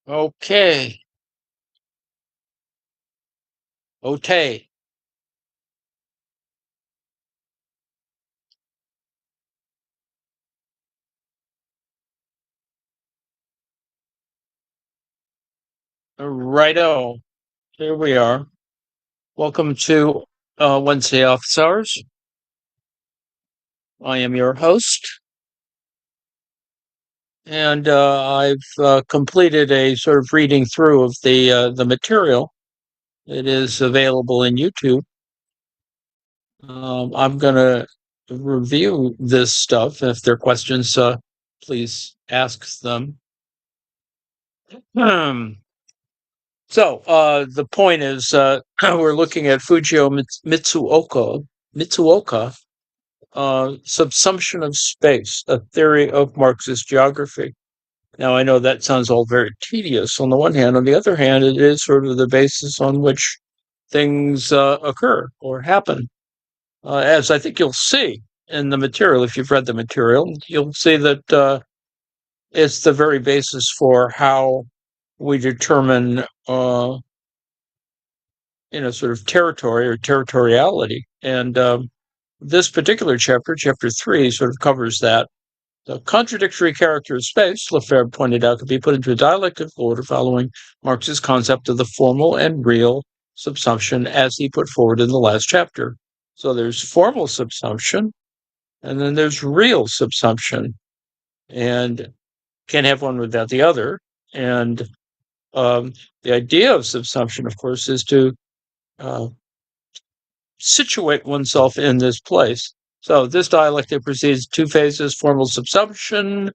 Okay. Okay. Righto. Here we are. Welcome to Wednesday Office Hours. I am your host, and I've completed a sort of reading through of the material. It is available in YouTube. I'm going to review this stuff. If there are questions, please ask them. Um, the point is, we're looking at Fujio Mitsuoka, Subsumption of Space, a theory of Marxist geography. Now, I know that sounds all very tedious on the one hand. On the other hand, it is sort of the basis on which things occur or happen. As I think you'll see in the material, if you've read the material, you'll see that it's the very basis for how we determine sort of territory or territoriality. And this particular chapter, chapter 3, sort of covers that. The contradictory character of space, Lefebvre pointed out, could be put into a dialectical order following Marx's concept of the formal and real subsumption as he put forward in the last chapter. So there's formal subsumption, and then there's real subsumption, and can't have one without the other. And the idea of subsumption, of course, is to uh, situate oneself in this place. So this dialectic proceeds two phases: formal subsumption.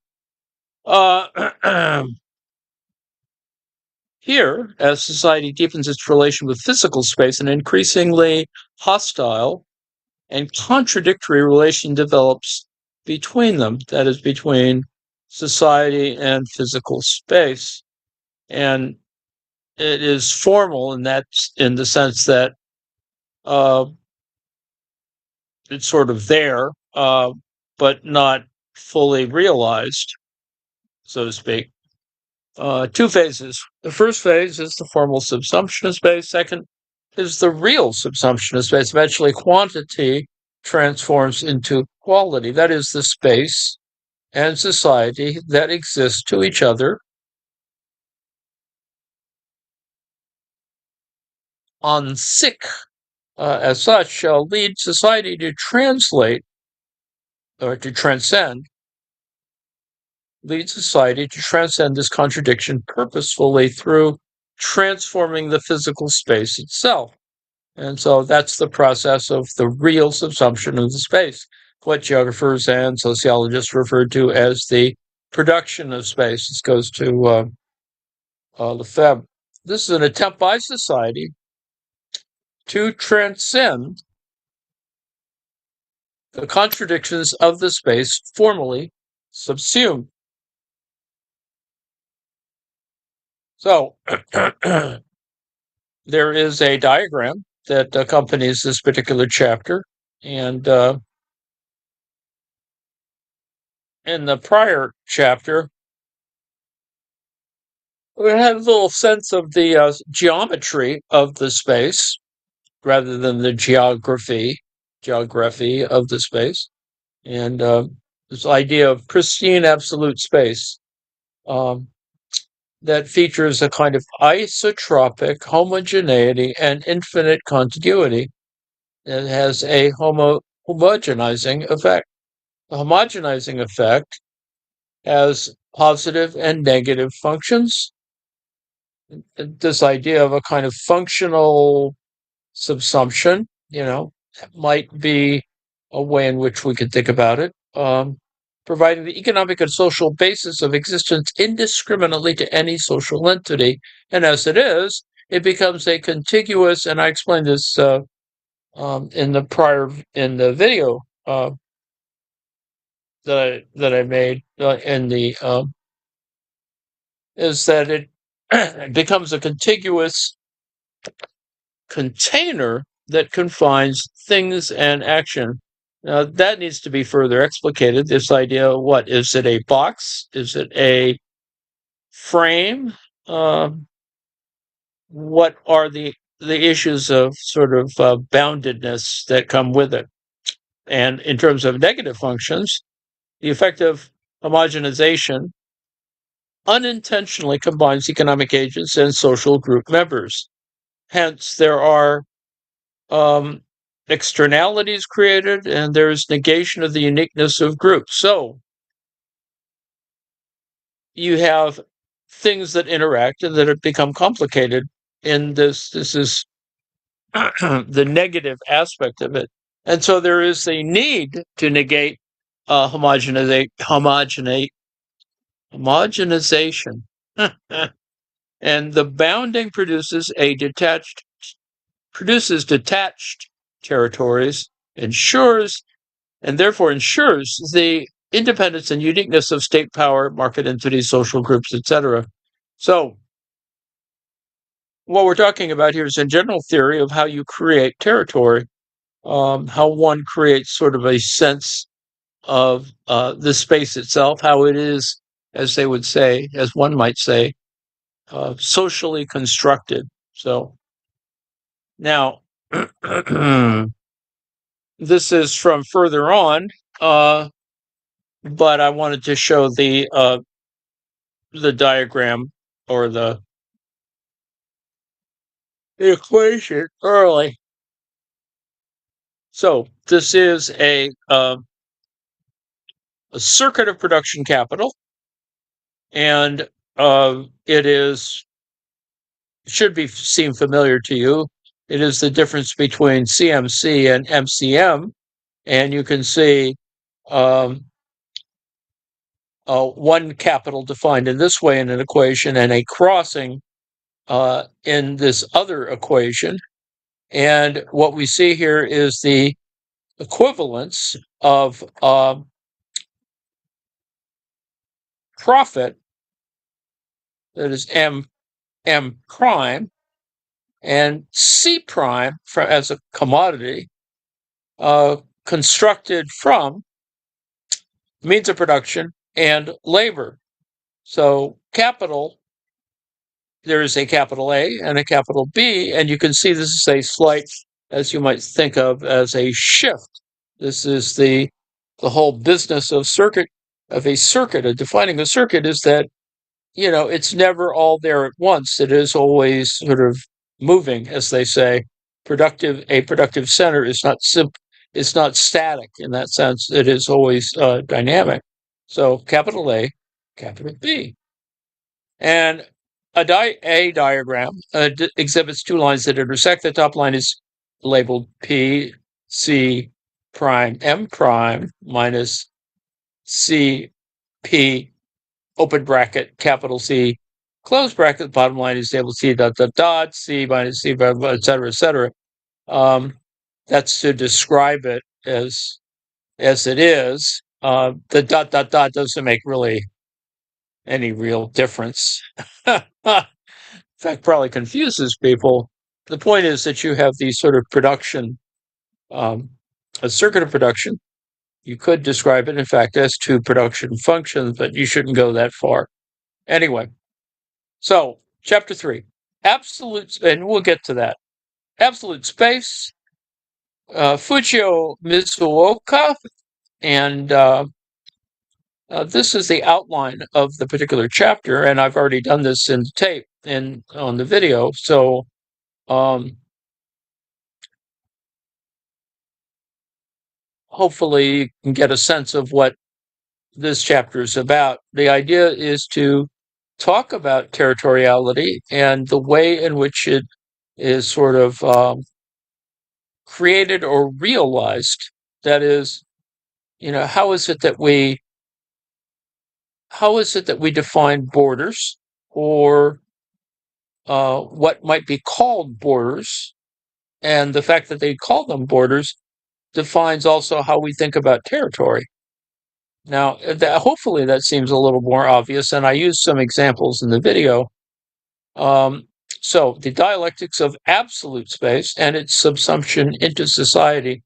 Here, as society deepens its relation with physical space, an increasingly hostile and contradictory relation develops between them. That is, between society and physical space. And it is formal in the sense that uh, it's sort of there, but not fully realized, so to speak. Two phases. The first phase is the formal subsumption of space. Second is the real subsumption of space. Eventually, quantity transforms into quality. That is, the space and society that exist to each other on sick, as such, shall lead society to translate or to transcend, lead society to transcend this contradiction purposefully through transforming the physical space itself. And so that's the process of the real subsumption of the space, what geographers and sociologists refer to as the production of space. This goes to Lefebvre. This is an attempt by society to transcend the contradictions of the space formally subsumed. So there is a diagram that accompanies this particular chapter, and in the prior chapter, we had a little sense of the geometry of the space rather than the geography of the space, and this idea of pristine absolute space that features a kind of isotropic homogeneity and infinite contiguity. It has a homogenizing effect. The homogenizing effect has positive and negative functions. This idea of a kind of functional subsumption, might be a way in which we could think about it. Providing the economic and social basis of existence indiscriminately to any social entity. And as it is, it becomes a contiguous, and I explained this in the video that I made is that it becomes a contiguous container that confines things and action. Now, that needs to be further explicated. This idea, what is it, a box? Is it a frame? what are the issues of sort of boundedness that come with it. And in terms of negative functions, the effect of homogenization unintentionally combines economic agents and social group members. Hence, there are externalities created, and there's negation of the uniqueness of groups. So you have things that interact and that have become complicated in this. This is the negative aspect of it. And so there is a need to negate homogenization. And the bounding produces detached territories, and therefore ensures the independence and uniqueness of state power, market entities, social groups, etc. So what we're talking about here is a general theory of how you create territory, how one creates sort of a sense of the space itself, how it is, as they would say, as one might say, socially constructed. So now, this is from further on, but I wanted to show the diagram or the equation early. So this is a circuit of production capital, and it should seem familiar to you. It is the difference between CMC and MCM, and you can see one capital defined in this way in an equation and a crossing in this other equation. And what we see here is the equivalence of profit, that is M prime, and C prime as a commodity, constructed from means of production and labor. So capital, there is a capital A and a capital B, and you can see this is a slight, as you might think of as a shift. This is the whole business of a circuit. Defining a circuit is that, it's never all there at once. It is always sort of moving, as they say. A productive center is not static in that sense. It is always dynamic. So capital A, capital B. And a diagram exhibits two lines that intersect. The top line is labeled P, C prime, M prime minus C, P, open bracket, capital C, close bracket. Bottom line is labeled C dot dot dot, C minus C, et cetera, et cetera. That's to describe it as it is. The dot dot dot doesn't make really any real difference. In fact, probably confuses people. The point is that you have these sort of production, a circuit of production. You could describe it, in fact, as two production functions, but you shouldn't go that far. Anyway, so chapter 3, absolute, and we'll get to that. Absolute space, Fujio Mizuoka, and this is the outline of the particular chapter, and I've already done this in the tape and on the video. So hopefully you can get a sense of what this chapter is about. The idea is to talk about territoriality and the way in which it is sort of created or realized. That is, how is it that we define borders, or what might be called borders, and the fact that they call them borders defines also how we think about territory. Now, hopefully that seems a little more obvious, and I used some examples in the video. So the dialectics of absolute space and its subsumption into society.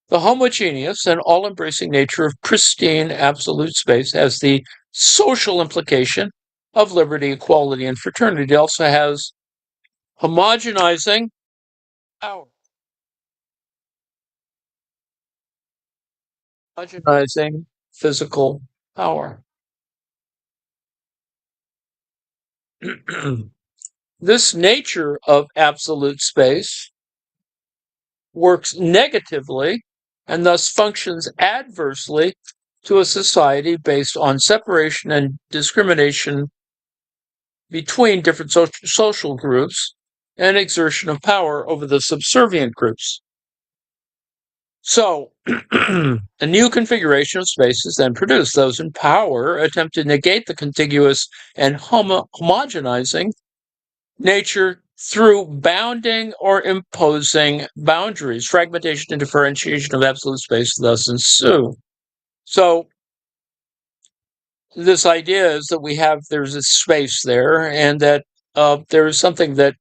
The homogeneous and all-embracing nature of pristine absolute space has the social implication of liberty, equality, and fraternity. It also has homogenizing power. Homogenizing physical power. This nature of absolute space works negatively and thus functions adversely to a society based on separation and discrimination between different social groups and exertion of power over the subservient groups. So, a new configuration of space is then produced. Those in power attempt to negate the contiguous and homogenizing nature through bounding or imposing boundaries. Fragmentation and differentiation of absolute space thus ensue. So, this idea is that there's a space there, and that there is something that,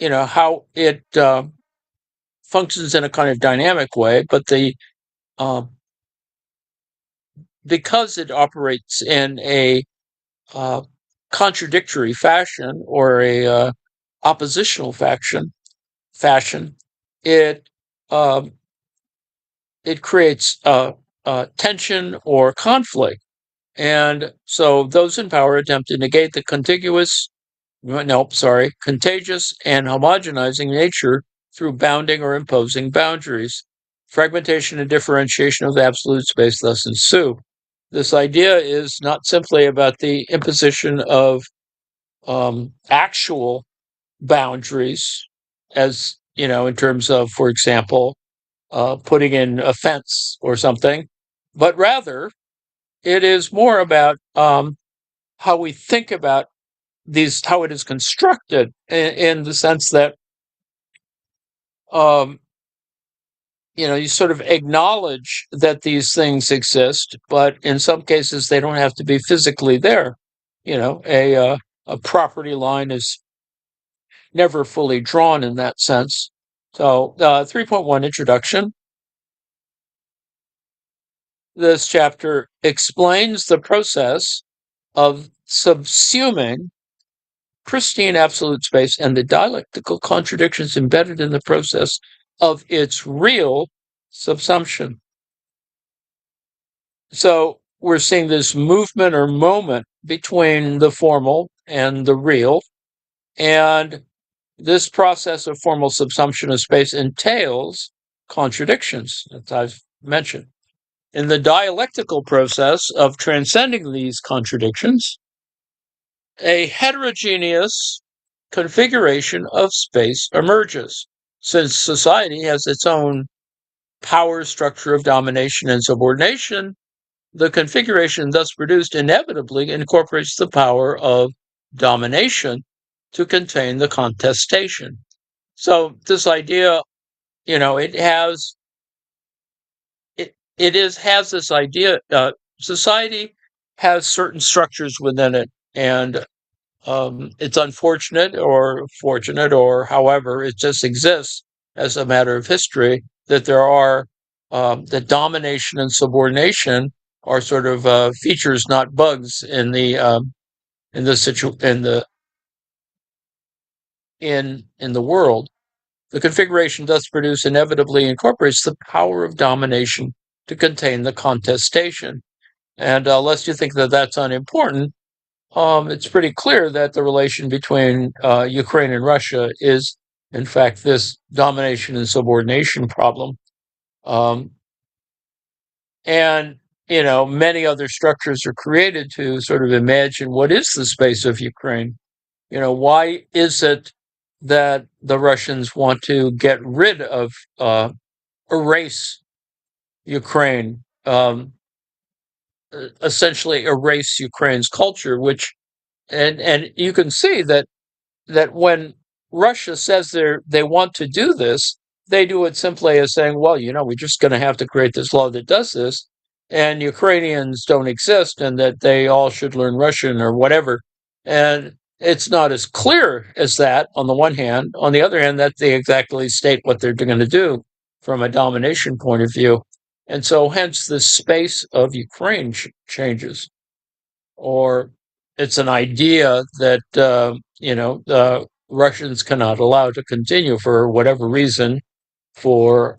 how it functions in a kind of dynamic way, but uh, because it operates in a contradictory fashion, or a oppositional fashion, it um, it creates tension or conflict. And so those in power attempt to negate the contagious and homogenizing nature through bounding or imposing boundaries. Fragmentation and differentiation of the absolute space thus ensue. This idea is not simply about the imposition of actual boundaries, as in terms of, for example, putting in a fence or something, but rather it is more about how we think about how it is constructed, in the sense that um, you sort of acknowledge that these things exist, but in some cases they don't have to be physically there. A property line is never fully drawn in that sense. So, 3.1 introduction. This chapter explains the process of subsuming pristine absolute space and the dialectical contradictions embedded in the process of its real subsumption. So we're seeing this movement or moment between the formal and the real, and this process of formal subsumption of space entails contradictions, as I've mentioned. In the dialectical process of transcending these contradictions, a heterogeneous configuration of space emerges. Since society has its own power structure of domination and subordination, the configuration thus produced inevitably incorporates the power of domination to contain the contestation. So this idea, has this idea. Society has certain structures within it, and it's unfortunate or fortunate, or however, it just exists as a matter of history, that there are that domination and subordination are sort of features, not bugs, in the in the world. The configuration thus produced inevitably incorporates the power of domination to contain the contestation. And lest you think that that's unimportant, it's pretty clear that the relation between Ukraine and Russia is, in fact, this domination and subordination problem. Um, and, many other structures are created to sort of imagine what is the space of Ukraine. Why is it that the Russians want to get rid of, erase Ukraine, essentially erase Ukraine's culture, and you can see that when Russia says they want to do this, they do it simply as saying, well, we're just going to have to create this law that does this, and Ukrainians don't exist, and that they all should learn Russian or whatever. And it's not as clear as that on the one hand. On the other hand, that they exactly state what they're going to do from a domination point of view. And so hence the space of Ukraine changes. Or it's an idea that the Russians cannot allow to continue for whatever reason, for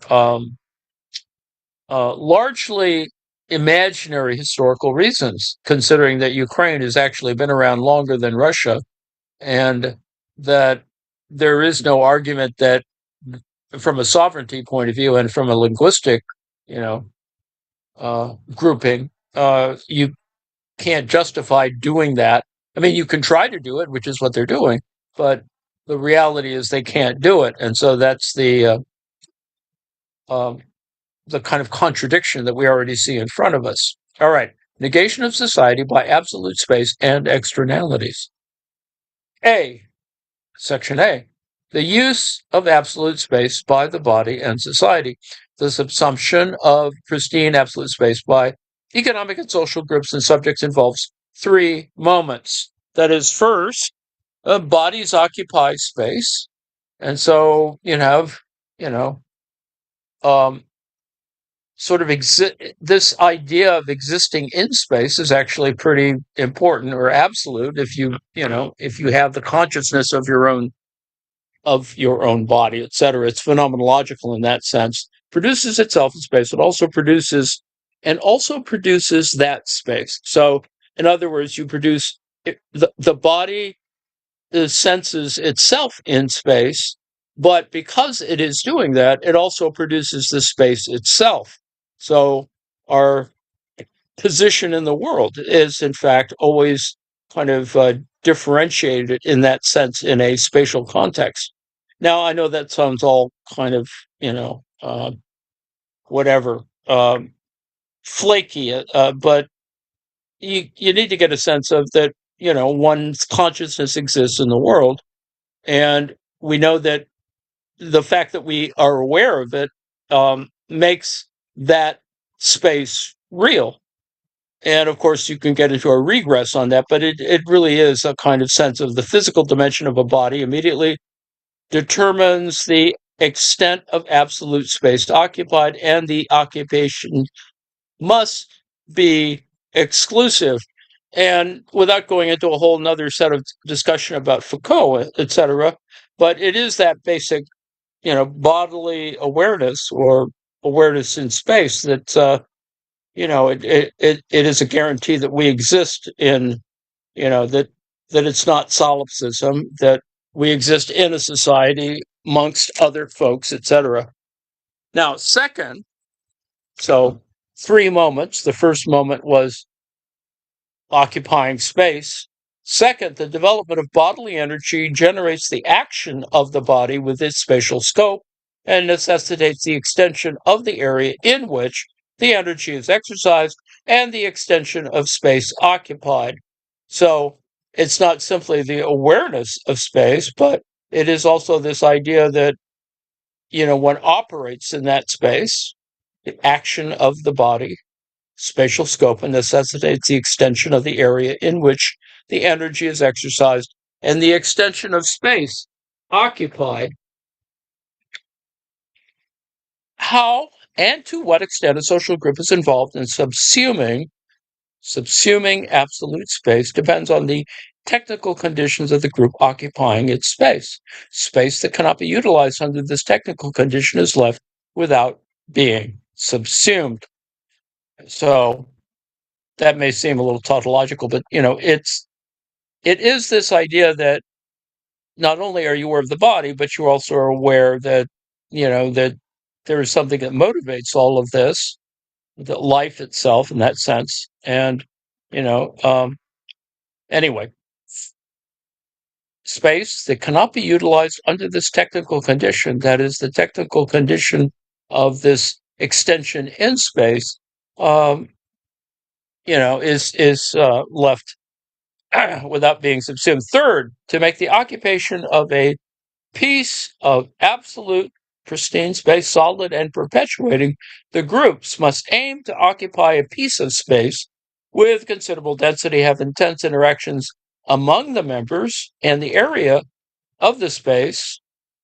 largely imaginary historical reasons, considering that Ukraine has actually been around longer than Russia, and that there is no argument that, from a sovereignty point of view and from a linguistic, you know, grouping, you can't justify doing that. I mean, you can try to do it, which is what they're doing, but the reality is they can't do it, and so that's um, the kind of contradiction that we already see in front of us. All right, negation of society by absolute space and externalities. A, Section A, the use of absolute space by the body and society, the subsumption of pristine absolute space by economic and social groups and subjects involves three moments. That is, first, bodies occupy space, and so you have, you know, um, sort of this idea of existing in space is actually pretty important or absolute if if you have the consciousness of your own body, etc. It's phenomenological in that sense. Produces itself in space. It also produces that space. So, in other words, you produce the body senses itself in space, but because it is doing that, it also produces the space itself. So, our position in the world is, in fact, always kind of differentiated in that sense in a spatial context. Now, I know that sounds all kind of, whatever, flaky, but you need to get a sense of that, one's consciousness exists in the world. And we know that the fact that we are aware of it makes that space real. And of course, you can get into a regress on that, but it really is a kind of sense of the physical dimension of a body immediately determines the extent of absolute space occupied, and the occupation must be exclusive. And without going into a whole nother set of discussion about Foucault, etc., but it is that basic, bodily awareness or awareness in space that it is a guarantee that we exist in, that it's not solipsism, that we exist in a society amongst other folks, etc. Now, second, so three moments. The first moment was occupying space. Second, the development of bodily energy generates the action of the body with its spatial scope and necessitates the extension of the area in which the energy is exercised and the extension of space occupied. So it's not simply the awareness of space, but it is also this idea that, one operates in that space, the action of the body, spatial scope, and necessitates the extension of the area in which the energy is exercised and the extension of space occupied. How and to what extent a social group is involved in subsuming absolute space depends on the technical conditions of the group occupying its space. Space that cannot be utilized under this technical condition is left without being subsumed. So that may seem a little tautological, but it is this idea that not only are you aware of the body, but you also are aware that that there is something that motivates all of this, the life itself in that sense. And anyway, space that cannot be utilized under this technical condition, that is the technical condition of this extension in space, is left without being subsumed. Third, to make the occupation of a piece of absolute pristine space solid and perpetuating, the groups must aim to occupy a piece of space with considerable density, have intense interactions among the members, and the area of the space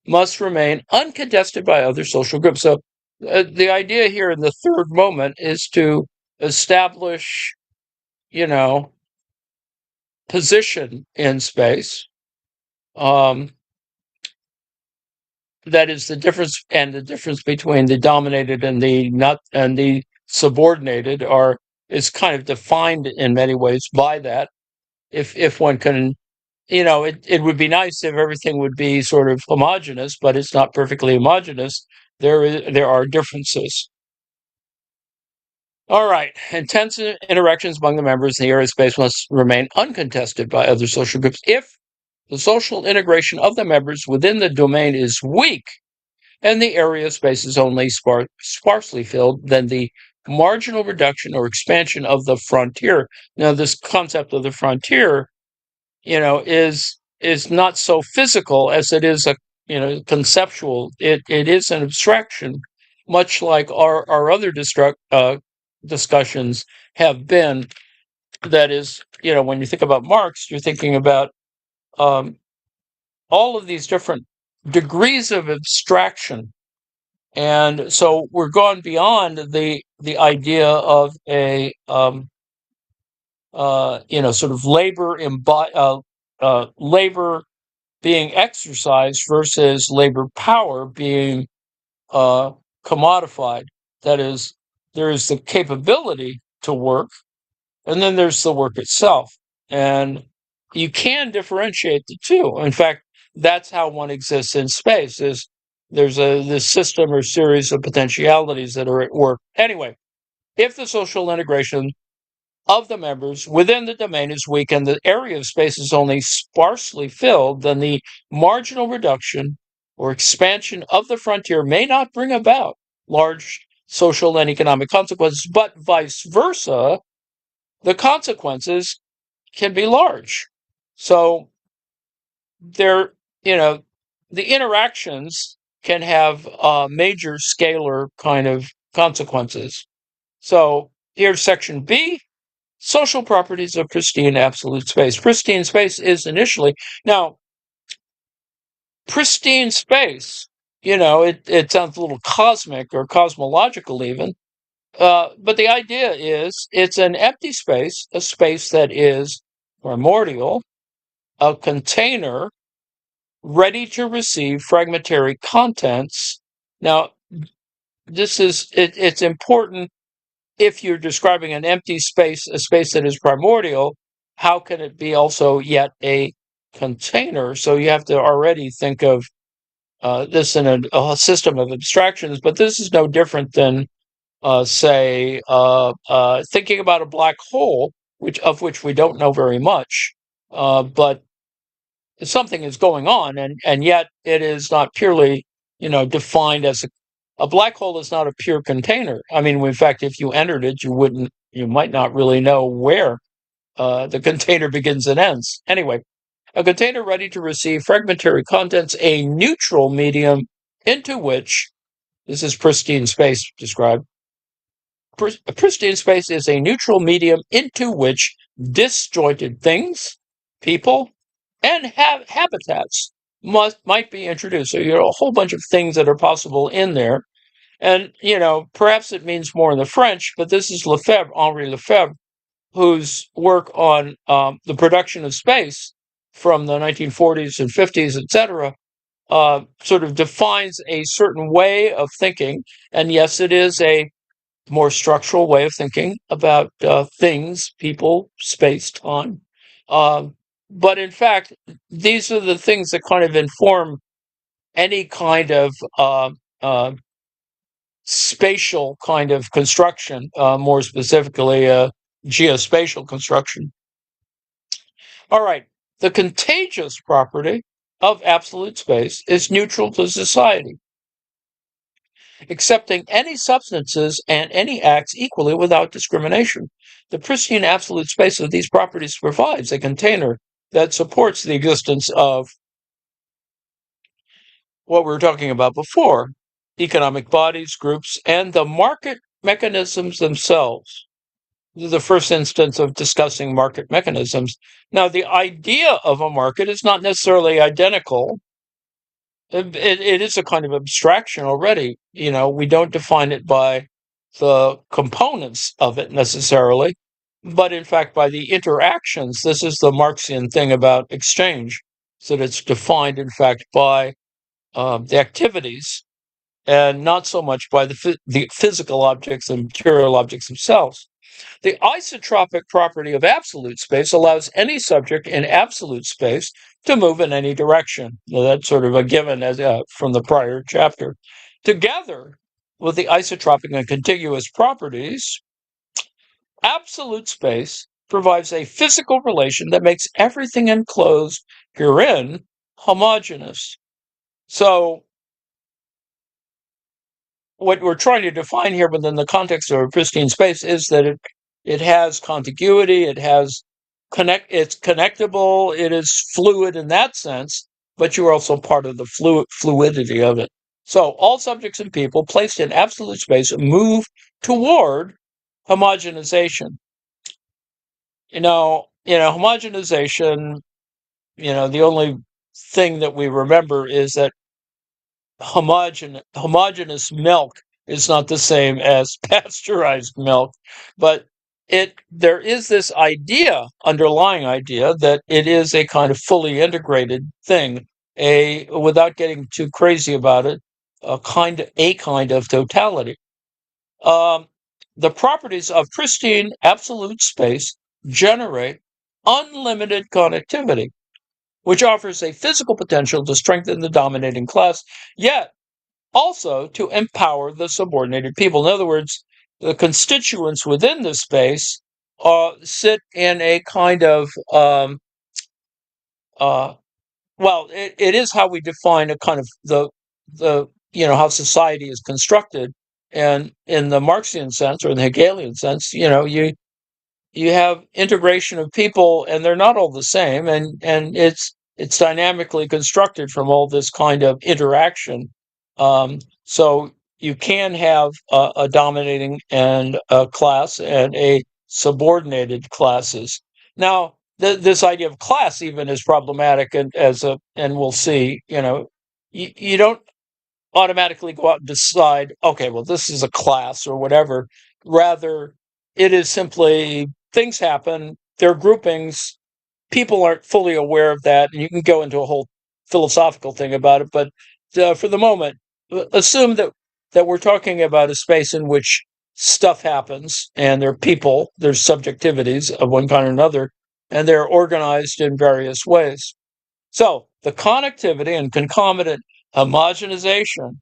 must remain uncontested by other social groups. So the idea here in the third moment is to establish, position in space. Um, that is the difference between the dominated and the not and the subordinated is kind of defined in many ways by that. If one can, it would be nice if everything would be sort of homogeneous, but it's not perfectly homogeneous. There are differences. All right. Intense interactions among the members in the area of space must remain uncontested by other social groups. If the social integration of the members within the domain is weak and the area of space is only sparsely filled, then the marginal reduction or expansion of the frontier. Now, this concept of the frontier, is not so physical as it is conceptual. It is an abstraction, much like our other discussions have been. That is, when you think about Marx, you're thinking about all of these different degrees of abstraction. And so we're gone beyond the idea of a sort of labor being exercised versus labor power being commodified. That is, there is the capability to work, and then there's the work itself. And you can differentiate the two. In fact, that's how one exists in space, is there's this system or series of potentialities that are at work. Anyway, if the social integration of the members within the domain is weak and the area of space is only sparsely filled, then the marginal reduction or expansion of the frontier may not bring about large social and economic consequences, but vice versa, the consequences can be large. So the interactions can have major scalar kind of consequences. So here's section B. Social properties of pristine absolute space. Pristine space is initially, now, pristine space, it sounds a little cosmic or cosmological even, but the idea is it's an empty space, a space that is primordial, a container ready to receive fragmentary contents. Now, it's important. If you're describing an empty space, a space that is primordial, how can it be also yet a container? So you have to already think of this in a system of abstractions, but this is no different than, say, thinking about a black hole, of which we don't know very much, but something is going on, and yet it is not purely, defined as a black hole is not a pure container. I mean, in fact, if you entered it, you might not really know where the container begins and ends. Anyway, a container ready to receive fragmentary contents, a neutral medium into which, this is pristine space described, a pristine space is a neutral medium into which disjointed things, people, and habitats might be introduced. So a whole bunch of things that are possible in there. And, perhaps it means more in the French, but this is Henri Lefebvre, whose work on the production of space from the 1940s and 50s, etc., sort of defines a certain way of thinking. And yes, it is a more structural way of thinking about things, people, space, time. But in fact, these are the things that kind of inform any kind of spatial kind of construction, more specifically, geospatial construction. All right. The contagious property of absolute space is neutral to society, accepting any substances and any acts equally without discrimination. The pristine absolute space of these properties provides a container that supports the existence of what we were talking about before, economic bodies, groups, and the market mechanisms themselves. This is the first instance of discussing market mechanisms. Now, the idea of a market is not necessarily identical. It is a kind of abstraction already. We don't define it by the components of it necessarily. but in fact by the interactions. This is the Marxian thing about exchange, so that it's defined, in fact, by the activities and not so much by the physical objects and material objects themselves. The isotropic property of absolute space allows any subject in absolute space to move in any direction. Now, that's sort of a given from the prior chapter. Together with the isotropic and contiguous properties, absolute space provides a physical relation that makes everything enclosed herein homogeneous. So what we're trying to define here within the context of a pristine space is that it has contiguity, it's connectable, it is fluid in that sense, but you're also part of the fluidity of it. So all subjects and people placed in absolute space move toward homogenization. Homogenization, the only thing that we remember is that homogeneous milk is not the same as pasteurized milk, but there is this underlying idea, that it is a kind of fully integrated thing, without getting too crazy about it, a kind of totality. The properties of pristine absolute space generate unlimited connectivity, which offers a physical potential to strengthen the dominating class, yet also to empower the subordinated people. In other words, the constituents within the space sit in a kind of, it is how we define a kind of how society is constructed. And in the Marxian sense, or in the Hegelian sense, you have integration of people, and they're not all the same, and it's dynamically constructed from all this kind of interaction. So you can have a dominating and a class and a subordinated classes. Now, this idea of class even is problematic, and we'll see. You don't automatically go out and decide, okay, well, this is a class or whatever. Rather, it is simply things happen, they're groupings, people aren't fully aware of that, and you can go into a whole philosophical thing about it. But for the moment, assume that we're talking about a space in which stuff happens, and there are people, there's subjectivities of one kind or another, and they're organized in various ways. So the connectivity and concomitant homogenization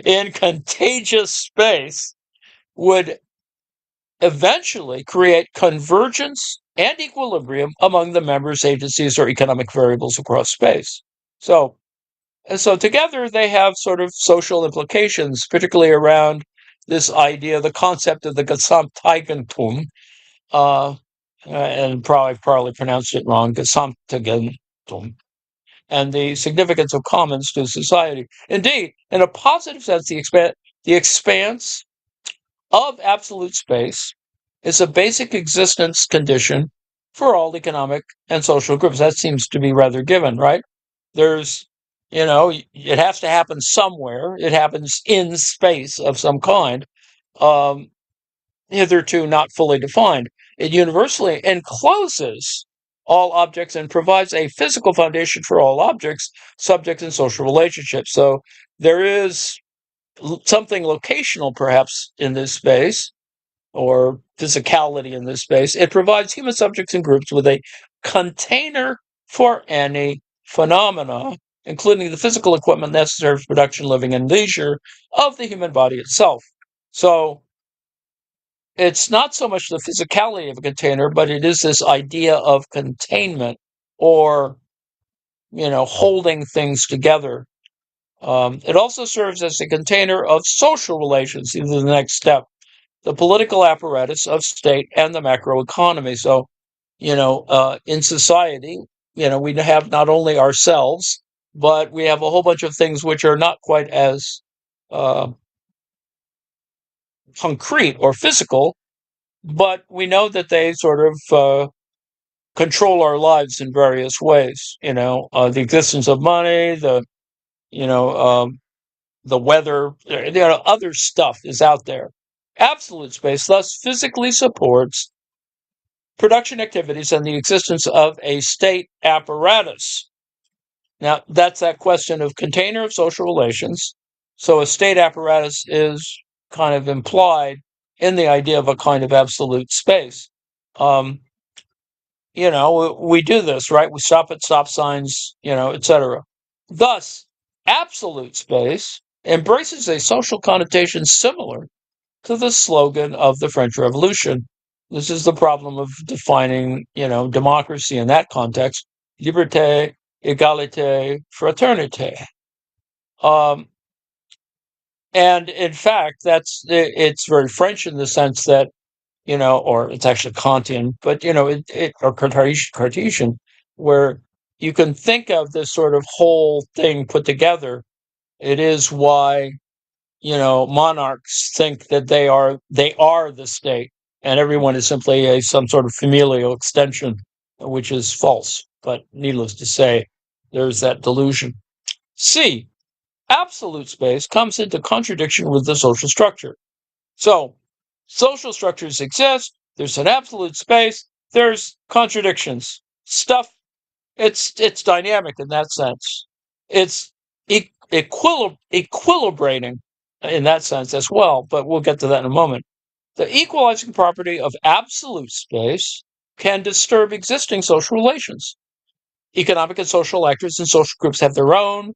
in contagious space would eventually create convergence and equilibrium among the members, agencies, or economic variables across space. So together they have sort of social implications, particularly around this idea, the concept of the Gesamteigentum, and probably pronounced it wrong, Gesamteigentum, and the significance of commons to society. Indeed, in a positive sense, the expanse of absolute space is a basic existence condition for all economic and social groups. That seems to be rather given, right? There's, it has to happen somewhere. It happens in space of some kind, hitherto not fully defined. It universally encloses all objects and provides a physical foundation for all objects, subjects, and social relationships. So there is something locational, perhaps, in this space, or physicality in this space. It provides human subjects and groups with a container for any phenomena, including the physical equipment necessary for production, living, and leisure of the human body itself. So it's not so much the physicality of a container, but it is this idea of containment, or holding things together. It also serves as a container of social relations. These are the next step: the political apparatus of state and the macroeconomy. So, in society, we have not only ourselves, but we have a whole bunch of things which are not quite as uh, concrete or physical, but we know that they sort of control our lives in various ways. The existence of money, you know, the weather, other stuff is out there. Absolute space thus physically supports production activities and the existence of a state apparatus. Now, that's that question of container of social relations. So a state apparatus is kind of implied in the idea of a kind of absolute space. We do this, right? We stop at stop signs, etc. Thus, absolute space embraces a social connotation similar to the slogan of the French Revolution. This is the problem of defining, democracy in that context: liberté, égalité, fraternité. And in fact, it's very French in the sense that, or it's actually Kantian, but or Cartesian, where you can think of this sort of whole thing put together. It is why monarchs think that they are the state, and everyone is simply some sort of familial extension, which is false. But needless to say, there's that delusion. C, absolute space comes into contradiction with the social structure. So, social structures exist. There's an absolute space. There's contradictions. Stuff. It's dynamic in that sense. It's equilibrating in that sense as well, but we'll get to that in a moment. The equalizing property of absolute space can disturb existing social relations. Economic and social actors and social groups have their own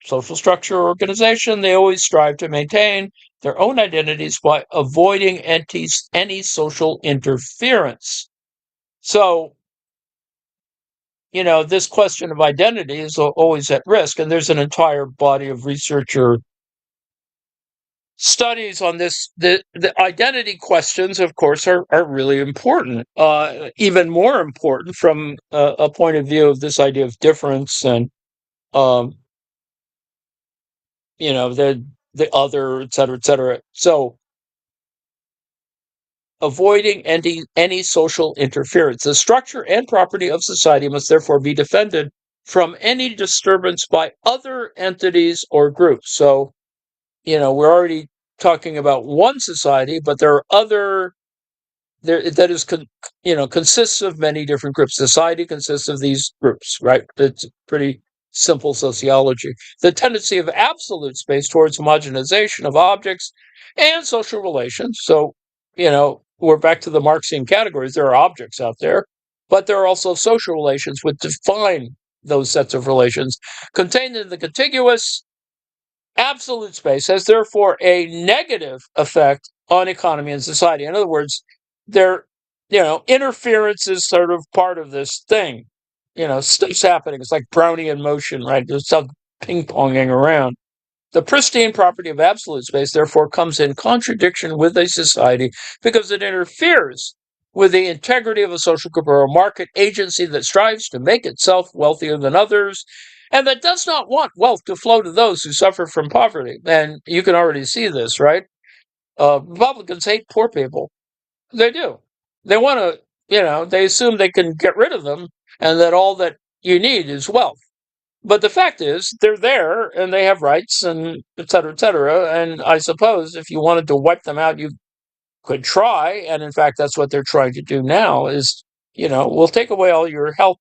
social structure or organization. They always strive to maintain their own identities by avoiding any social interference. So, this question of identity is always at risk, and there's an entire body of researcher studies on this. The identity questions, of course, are really important, even more important from a point of view of this idea of difference and, the other, et cetera, et cetera. So, avoiding any social interference. The structure and property of society must therefore be defended from any disturbance by other entities or groups. So, we're already talking about one society, but there are other that is consists of many different groups. Society consists of these groups, right? It's pretty simple sociology. The tendency of absolute space towards homogenization of objects and social relations. So, we're back to the Marxian categories. There are objects out there, but there are also social relations which define those sets of relations. Contained in the contiguous absolute space has therefore a negative effect on economy and society. In other words, interference is sort of part of this thing. Stuff's happening. It's like Brownian motion, right? There's stuff ping-ponging around. The pristine property of absolute space, therefore, comes in contradiction with a society because it interferes with the integrity of a social group or a market agency that strives to make itself wealthier than others and that does not want wealth to flow to those who suffer from poverty. And you can already see this, right? Republicans hate poor people. They do. They want to, they assume they can get rid of them and that all that you need is wealth. But the fact is, they're there and they have rights and et cetera, et cetera. And I suppose if you wanted to wipe them out, you could try. And in fact, that's what they're trying to do now is, we'll take away all your health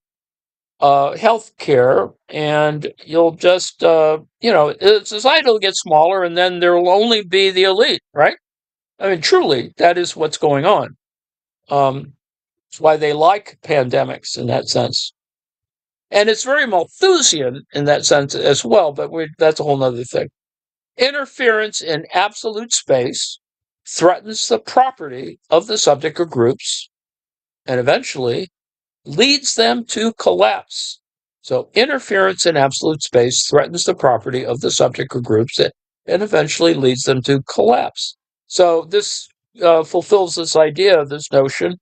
care and you'll just, society will get smaller and then there will only be the elite, right? I mean, truly, that is what's going on. It's why they like pandemics in that sense. And it's very Malthusian in that sense as well, but that's a whole other thing. Interference in absolute space threatens the property of the subject or groups and eventually leads them to collapse. So interference in absolute space threatens the property of the subject or groups and eventually leads them to collapse. So this fulfills this idea, this notion.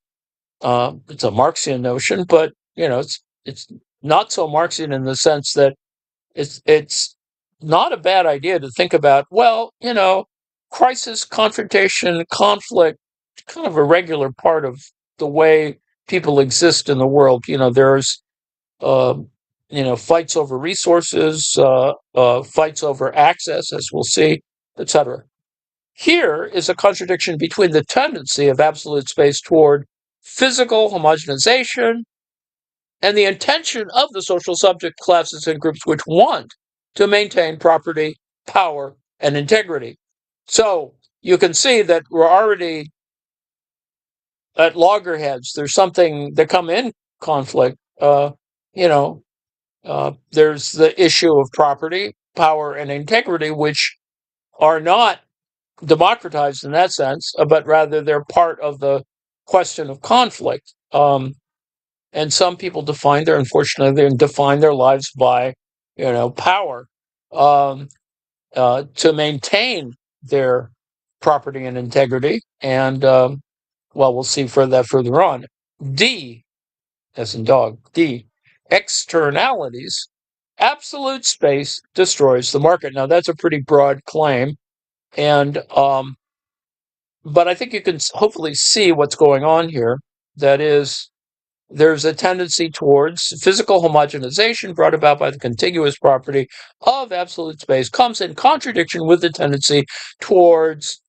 It's a Marxian notion, but it's not so Marxian in the sense that it's not a bad idea to think about. Well, crisis, confrontation, conflict, kind of a regular part of the way people exist in the world. There's fights over resources, fights over access, as we'll see, etc. Here is a contradiction between the tendency of absolute space toward physical homogenization, and the intention of the social subject classes and groups which want to maintain property, power, and integrity. So you can see that we're already at loggerheads. There's something that come in conflict. You know, there's the issue of property, power, and integrity, which are not democratized in that sense, but rather they're part of the question of conflict. And some people unfortunately, they define their lives by, power, um, to maintain their property and integrity. And well, we'll see that further on. D, as in dog. D, externalities. Absolute space destroys the market. Now, that's a pretty broad claim, and but I think you can hopefully see what's going on here. That is, there's a tendency towards physical homogenization brought about by the contiguous property of absolute space, comes in contradiction with the tendency towards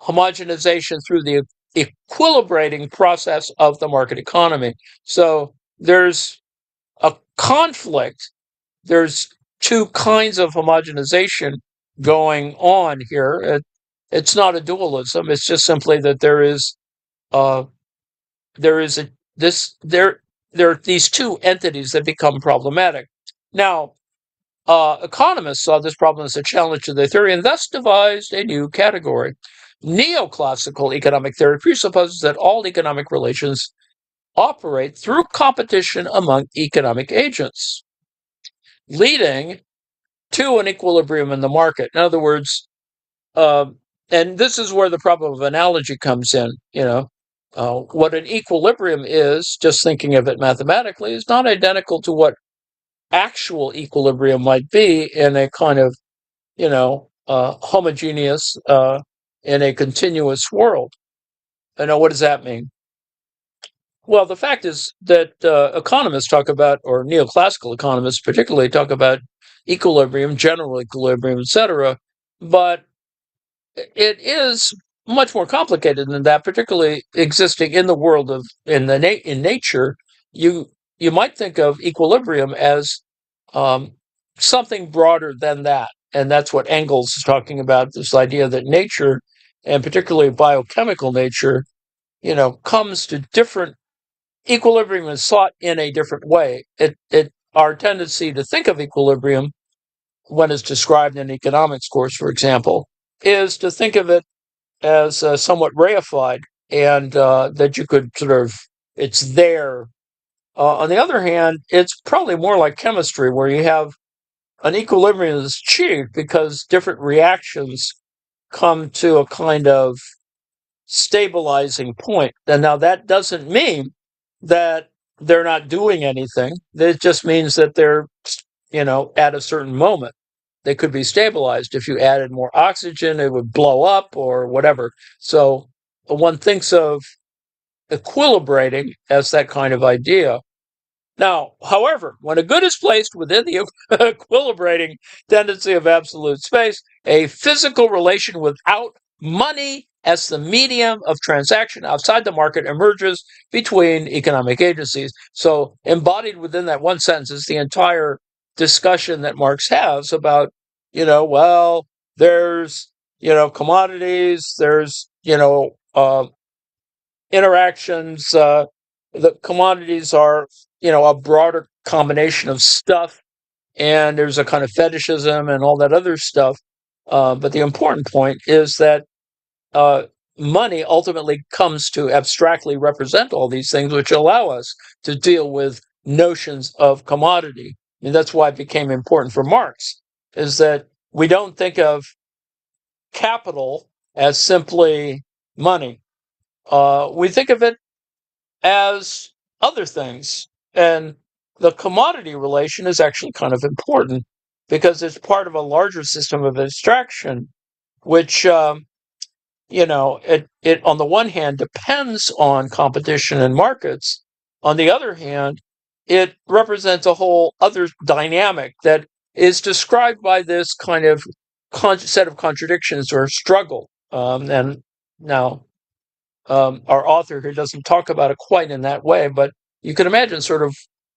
homogenization through the equilibrating process of the market economy. So there's a conflict. There's two kinds of homogenization going on here. It's not a dualism. It's just simply that there are these two entities that become problematic. Now, economists saw this problem as a challenge to their theory and thus devised a new category. Neoclassical economic theory presupposes that all economic relations operate through competition among economic agents, leading to an equilibrium in the market. In other words, and this is where the problem of analogy comes in. What an equilibrium is, just thinking of it mathematically, is not identical to what actual equilibrium might be in a kind of, homogeneous, in a continuous world. What does that mean? Well, the fact is that economists talk about, or neoclassical economists particularly, talk about equilibrium, general equilibrium, etc. But it is much more complicated than that, particularly existing in the world of in nature. You might think of equilibrium as something broader than that, and that's what Engels is talking about. This idea that nature, and particularly biochemical nature, comes to different equilibrium is sought in a different way. Our tendency to think of equilibrium when it's described in an economics course, for example, is to think of it as somewhat reified, and that you could it's there. On the other hand, it's probably more like chemistry, where you have an equilibrium that's achieved because different reactions come to a kind of stabilizing point. And now that doesn't mean that they're not doing anything. It just means that they're, at a certain moment, they could be stabilized. If you added more oxygen, it would blow up or whatever. So one thinks of equilibrating as that kind of idea. Now, however, when a good is placed within the equilibrating tendency of absolute space, a physical relation without money as the medium of transaction outside the market emerges between economic agencies. So embodied within that one sentence is the entire discussion that Marx has about, there's, commodities, there's, interactions. The commodities are, a broader combination of stuff, and there's a kind of fetishism and all that other stuff. But the important point is that money ultimately comes to abstractly represent all these things, which allow us to deal with notions of commodity. And that's why it became important for Marx, is that we don't think of capital as simply money. We think of it as other things. And the commodity relation is actually kind of important because it's part of a larger system of abstraction, which, it on the one hand depends on competition and markets. On the other hand, it represents a whole other dynamic that is described by this kind of set of contradictions or struggle. And now, our author here doesn't talk about it quite in that way, but you can imagine sort of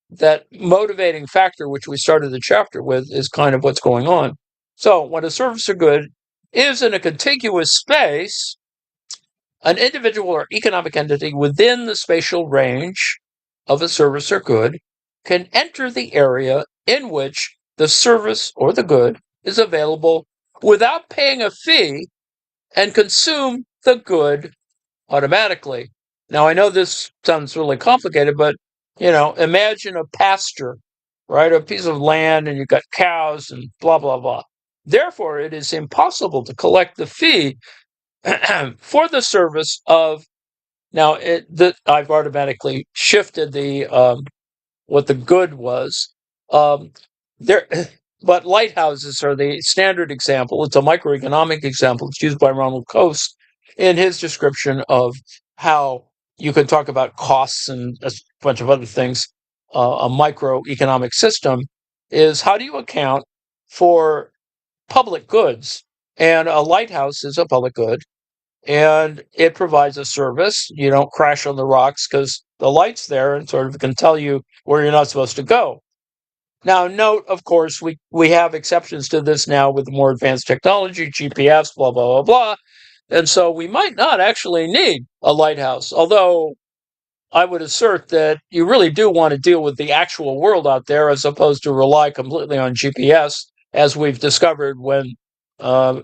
that motivating factor, which we started the chapter with, is kind of what's going on. So when a service or good is in a contiguous space, an individual or economic entity within the spatial range of a service or good can enter the area in which the service or the good is available without paying a fee and consume the good automatically. Now, I know this sounds really complicated, but, imagine a pasture, right? A piece of land, and you've got cows and blah, blah, blah. Therefore, it is impossible to collect the fee for the service of. Now, I've automatically shifted the what the good was. Um, there, but lighthouses are the standard example. It's a microeconomic example. It's used by Ronald Coase in his description of how you can talk about costs and a bunch of other things. A microeconomic system is how do you account for public goods? And a lighthouse is a public good, and it provides a service. You don't crash on the rocks because the light's there and sort of can tell you where you're not supposed to go. Now, note, of course, we have exceptions to this now with more advanced technology, GPS, blah, blah, blah, blah. And so we might not actually need a lighthouse, although I would assert that you really do want to deal with the actual world out there as opposed to rely completely on GPS, as we've discovered when uh,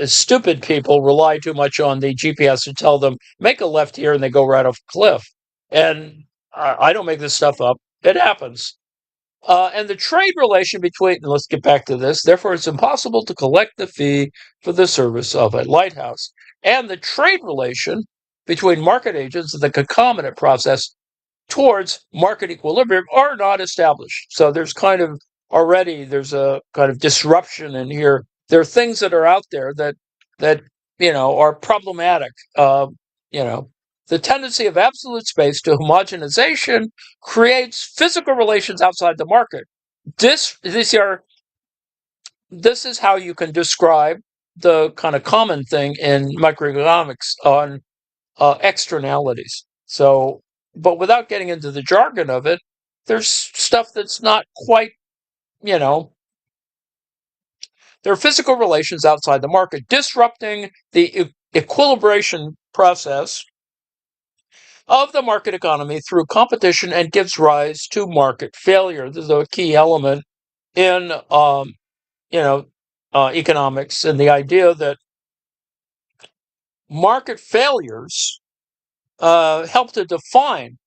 stupid people rely too much on the GPS to tell them, make a left here, and they go right off a cliff. And I don't make this stuff up. It happens. And the trade relation between, and let's get back to this, therefore it's impossible to collect the fee for the service of a lighthouse. And the trade relation between market agents and the concomitant process towards market equilibrium are not established. So there's there's a kind of disruption in here. There are things that are out there that are problematic. The tendency of absolute space to homogenization creates physical relations outside the market. This is how you can describe the kind of common thing in microeconomics on externalities. So, but without getting into the jargon of it, there's stuff that's not quite, there are physical relations outside the market disrupting the equilibration process of the market economy through competition and gives rise to market failure. This is a key element in, economics, and the idea that market failures help to define.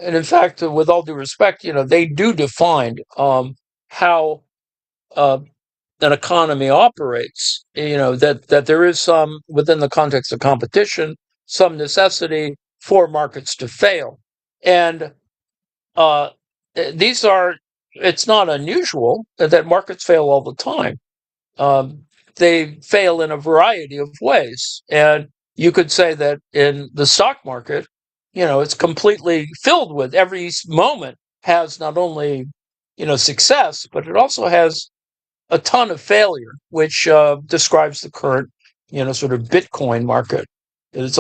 And in fact, with all due respect, they do define how an economy operates. That there is some, within the context of competition, some necessity for markets to fail. And uh, it's not unusual that markets fail all the time. They fail in a variety of ways. And you could say that in the stock market, it's completely filled with, every moment has not only, success, but it also has a ton of failure, which describes the current, sort of Bitcoin market. It's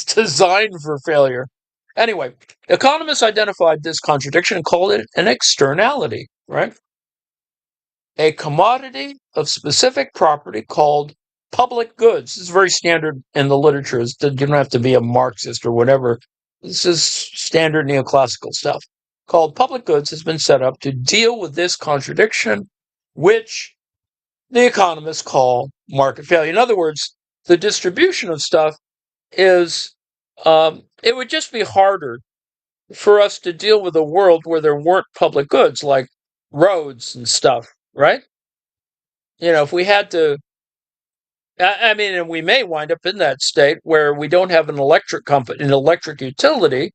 designed for failure. Anyway, economists identified this contradiction and called it an externality, right? A commodity of specific property called public goods. This is very standard in the literature. You don't have to be a Marxist or whatever. This is standard neoclassical stuff. Called public goods has been set up to deal with this contradiction, which the economists call market failure. In other words, the distribution of stuff is, it would just be harder for us to deal with a world where there weren't public goods like roads and stuff, right? If we had to, I mean, and we may wind up in that state where we don't have an electric company, an electric utility,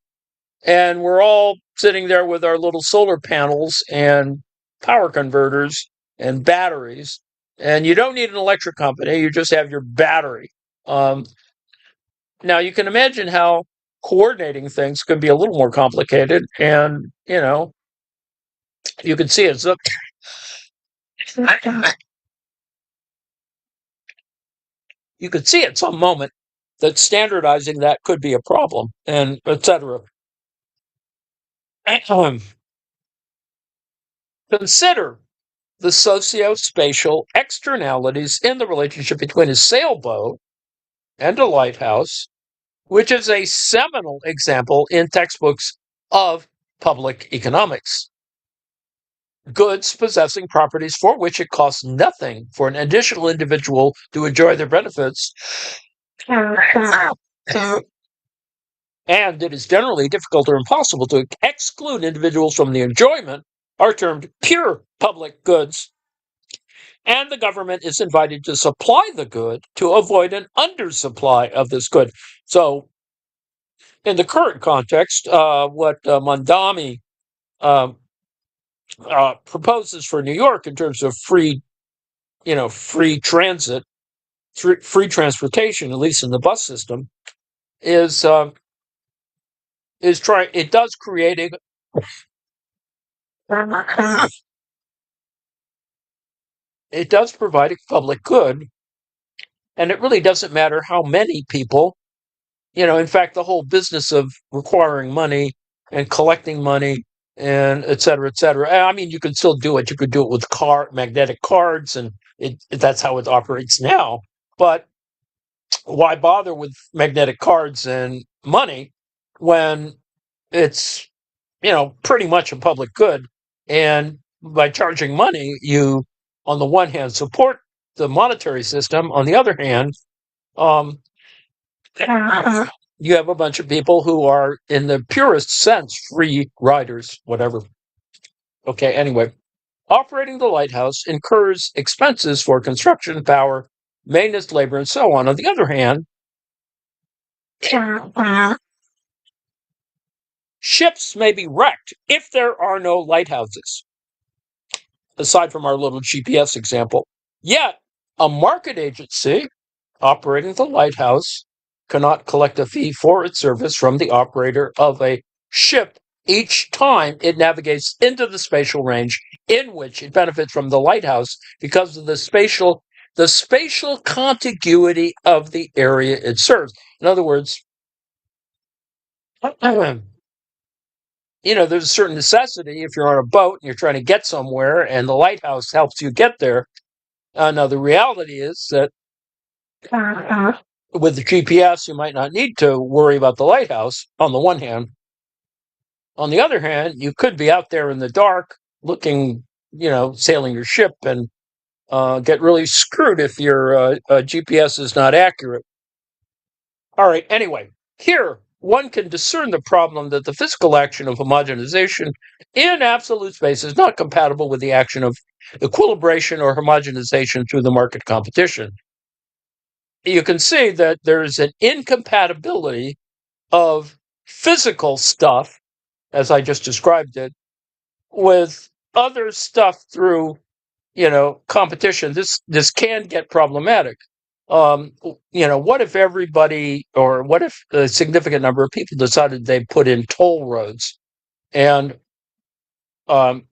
and we're all sitting there with our little solar panels and power converters and batteries. And you don't need an electric company, you just have your battery. Now, you can imagine how coordinating things could be a little more complicated. And, you can see it. So, you could see at some moment that standardizing that could be a problem, and etc. Consider the socio-spatial externalities in the relationship between a sailboat and a lighthouse, which is a seminal example in textbooks of public economics. Goods possessing properties for which it costs nothing for an additional individual to enjoy their benefits, and it is generally difficult or impossible to exclude individuals from the enjoyment, are termed pure public goods, and the government is invited to supply the good to avoid an undersupply of this good. So, in the current context, what Mondami proposes for New York in terms of free transit, free transportation, at least in the bus system, is it does create it does provide a public good, and it really doesn't matter how many people. In fact, the whole business of requiring money and collecting money and et cetera, et cetera. I mean, you could still do it. You could do it with magnetic cards, and that's how it operates now. But why bother with magnetic cards and money when it's, pretty much a public good? And by charging money, you, on the one hand, support the monetary system. On the other hand, you have a bunch of people who are, in the purest sense, free riders, whatever. Okay, anyway, operating the lighthouse incurs expenses for construction, power, maintenance, labor, and so on. On the other hand, ships may be wrecked if there are no lighthouses, aside from our little GPS example. Yet, a market agency operating the lighthouse cannot collect a fee for its service from the operator of a ship each time it navigates into the spatial range in which it benefits from the lighthouse because of the spatial contiguity of the area it serves. In other words, there's a certain necessity if you're on a boat and you're trying to get somewhere and the lighthouse helps you get there. Now, the reality is that with the GPS, you might not need to worry about the lighthouse, on the one hand. On the other hand, you could be out there in the dark looking, sailing your ship, and get really screwed if your GPS is not accurate. All right, anyway, here one can discern the problem that the physical action of homogenization in absolute space is not compatible with the action of equilibration or homogenization through the market competition. You can see that there's an incompatibility of physical stuff, as I just described it, with other stuff through, competition. This can get problematic. What if everybody, or what if a significant number of people decided they put in toll roads? And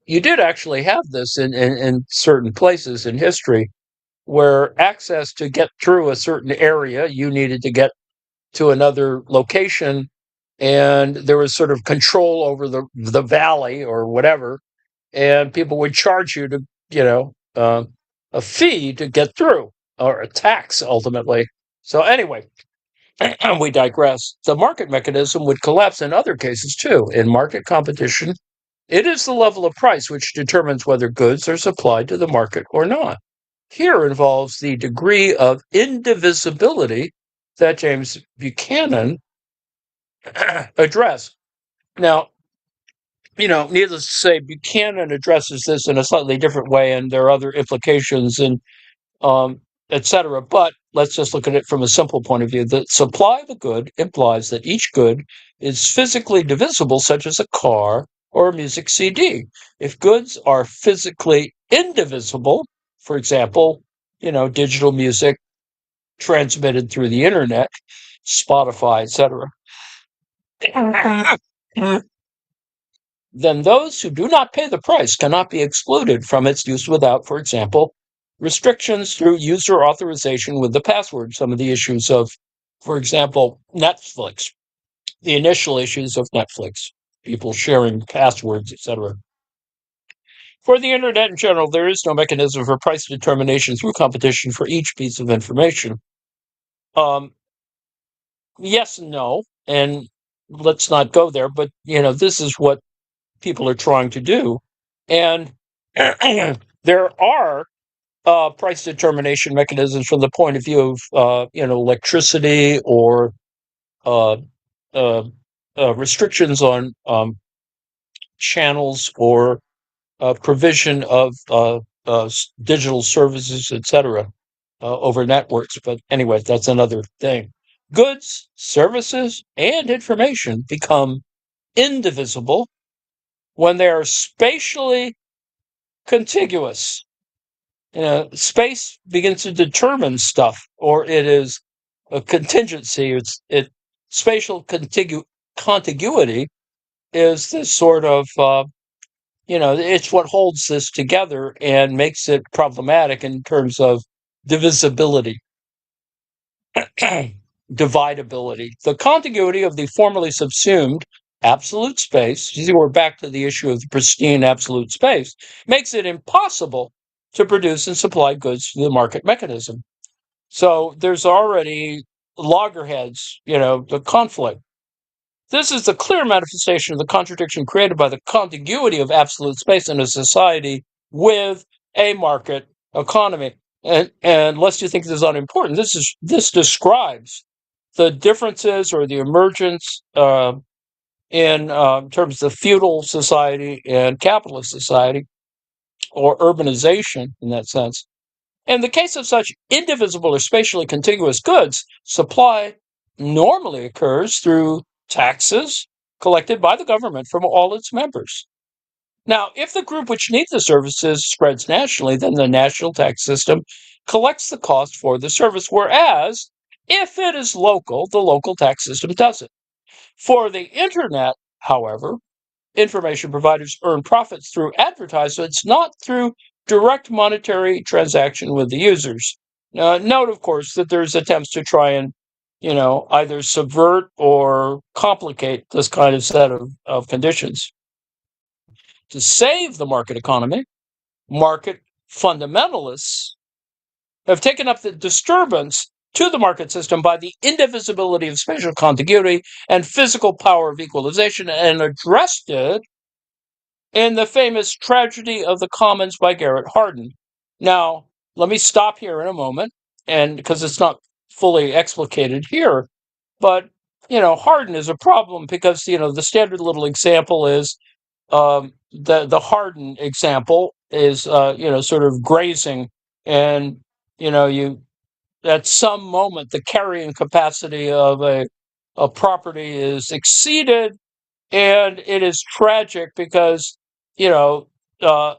you did actually have this in certain places in history, where access to get through a certain area, you needed to get to another location, and there was sort of control over the valley or whatever, and people would charge you to, a fee to get through, or a tax ultimately. So anyway, we digress. The market mechanism would collapse in other cases too. In market competition, it is the level of price which determines whether goods are supplied to the market or not. Here involves the degree of indivisibility that James Buchanan addressed. Now, needless to say, Buchanan addresses this in a slightly different way, and there are other implications and etc. But let's just look at it from a simple point of view. The supply of a good implies that each good is physically divisible, such as a car or a music CD. If goods are physically indivisible, for example, digital music transmitted through the internet, Spotify, etc., then those who do not pay the price cannot be excluded from its use without, for example, restrictions through user authorization with the password. Some of the issues of For example, Netflix, the initial issues of Netflix, people sharing passwords, etc. For the internet in general, there is no mechanism for price determination through competition for each piece of information. Yes and no, and let's not go there, but this is what people are trying to do. And there are price determination mechanisms from the point of view of electricity or uh, uh, restrictions on channels or provision of digital services, etc., over networks. But anyway, that's another thing. Goods, services, and information become indivisible when they are spatially contiguous. Space begins to determine stuff, or it is a contingency. Spatial contiguity is this sort of it's what holds this together and makes it problematic in terms of divisibility, dividability. The contiguity of the formerly subsumed absolute space, you see, we're back to the issue of the pristine absolute space, makes it impossible to produce and supply goods through the market mechanism. So there's already loggerheads, the conflict. This is the clear manifestation of the contradiction created by the contiguity of absolute space in a society with a market economy. And lest you think this is unimportant, this describes the differences or the emergence in terms of feudal society and capitalist society, or urbanization in that sense. In the case of such indivisible or spatially contiguous goods, supply normally occurs through taxes collected by the government from all its members. Now, if the group which needs the services spreads nationally, then the national tax system collects the cost for the service, whereas if it is local, the local tax system doesn't. For the internet, however, information providers earn profits through advertisements, not through direct monetary transaction with the users. Note, of course, that there's attempts to try and, either subvert or complicate this kind of set of conditions. To save the market economy, market fundamentalists have taken up the disturbance to the market system by the indivisibility of spatial contiguity and physical power of equalization and addressed it in the famous Tragedy of the Commons by Garrett Hardin. Now, let me stop here in a moment, and because it's not fully explicated here, but Hardin is a problem because the standard little example is the Hardin example is sort of grazing, and you at some moment the carrying capacity of a property is exceeded, and it is tragic because you know uh,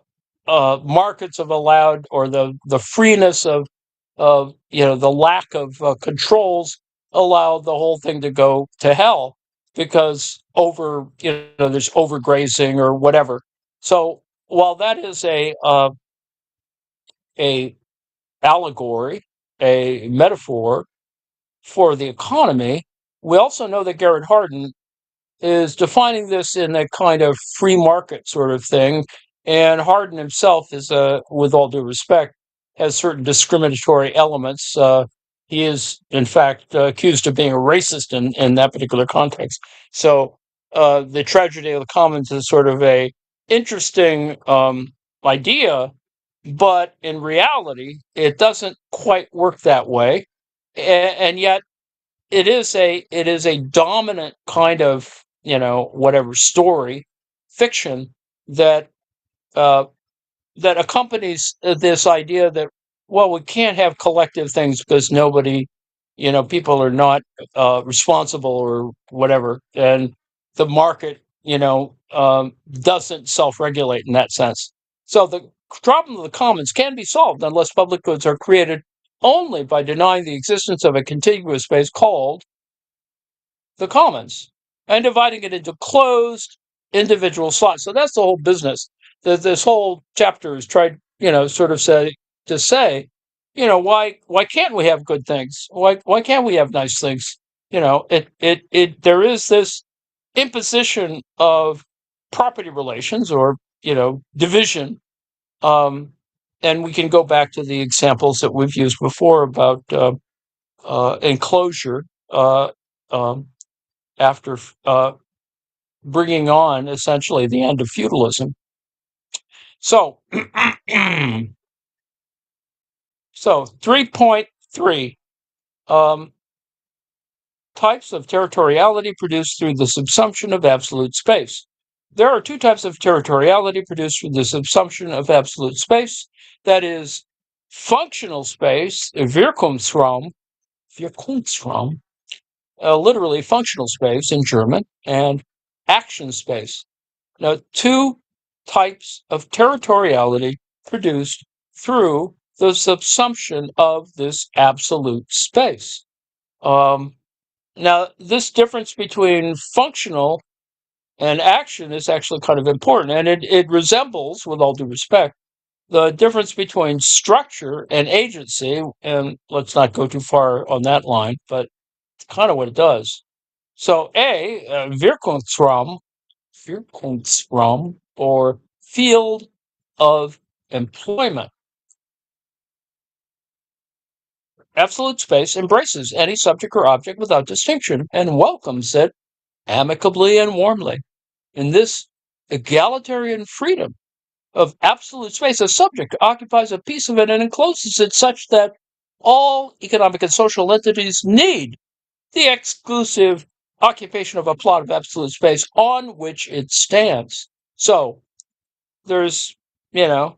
markets have allowed, or the freeness of the lack of controls allowed the whole thing to go to hell because there's overgrazing or whatever. So while that is a allegory, a metaphor for the economy, we also know that Garrett Hardin is defining this in a kind of free market sort of thing. And Hardin himself is, with all due respect, has certain discriminatory elements. He is, in fact, accused of being a racist in that particular context. So the tragedy of the commons is sort of a interesting idea, but in reality, it doesn't quite work that way. And yet, it is a dominant kind of whatever story fiction that uh, that accompanies this idea that, well, we can't have collective things because nobody, people are not responsible or whatever, and the market doesn't self-regulate in that sense. So the problem of the commons can be solved unless public goods are created only by denying the existence of a contiguous space called the commons and dividing it into closed individual slots. So that's the whole business that this whole chapter is tried, sort of say to say why can't we have good things? Why can't we have nice things? There is this imposition of property relations, or division. And we can go back to the examples that we've used before about enclosure, uh, um, after bringing on essentially the end of feudalism. So, so 3.3, types of territoriality produced through the subsumption of absolute space. There are two types of territoriality produced through the subsumption of absolute space. That is, functional space, Wirkungsraum, literally functional space in German, and action space. Now, two types of territoriality produced through the subsumption of this absolute space. Now, this difference between functional and action is actually kind of important, and it resembles, with all due respect, the difference between structure and agency. And let's not go too far on that line, but it's kind of what it does. So, Wirkungsraum, or field of employment. Absolute space embraces any subject or object without distinction and welcomes it amicably and warmly. In this egalitarian freedom of absolute space, a subject occupies a piece of it and encloses it such that all economic and social entities need the exclusive occupation of a plot of absolute space on which it stands. So there's, there's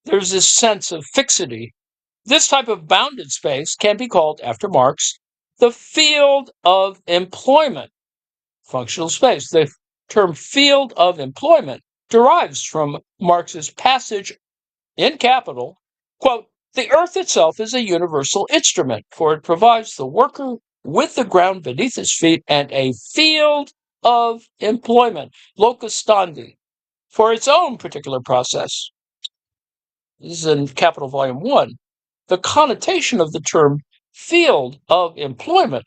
this sense of fixity. This type of bounded space can be called, after Marx, the field of employment. Functional space. The term field of employment derives from Marx's passage in Capital, quote, "The earth itself is a universal instrument, for it provides the worker with the ground beneath his feet and a field of employment, locus standi, for its own particular process." This is in Capital Volume 1. The connotation of the term field of employment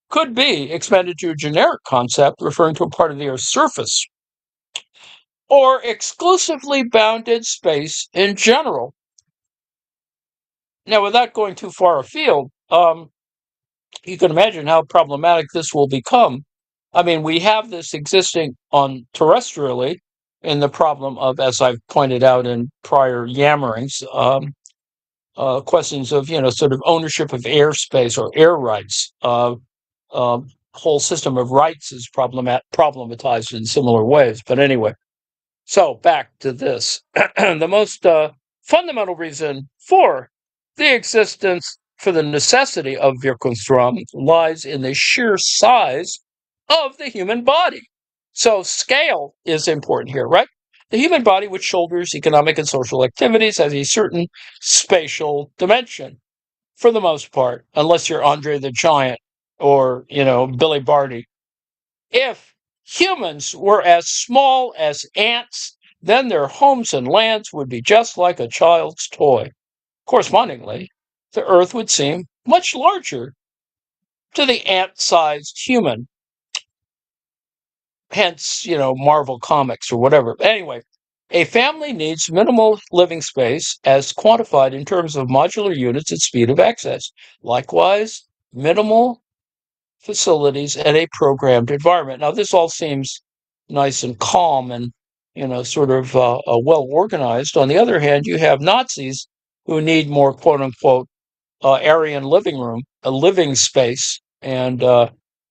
could be expanded to a generic concept referring to a part of the Earth's surface, or exclusively bounded space in general. Now, without going too far afield, you can imagine how problematic this will become. I mean, we have this existing on terrestrially in the problem of, as I've pointed out in prior yammerings, questions of, sort of ownership of airspace or air rights. Whole system of rights is problematized in similar ways. But anyway, so back to this. The most fundamental reason for the existence, for the necessity of Wirkungsraum, lies in the sheer size of the human body. So scale is important here, right? The human body, which shoulders economic and social activities, has a certain spatial dimension, for the most part, unless you're Andre the Giant or, Billy Barty. If humans were as small as ants, then their homes and lands would be just like a child's toy. Correspondingly, the Earth would seem much larger to the ant-sized human. Hence, Marvel Comics or whatever. Anyway, a family needs minimal living space as quantified in terms of modular units and speed of access. Likewise, minimal facilities and a programmed environment. Now, this all seems nice and calm and, sort of well organized. On the other hand, you have Nazis who need more quote unquote Aryan living room, a living space. And,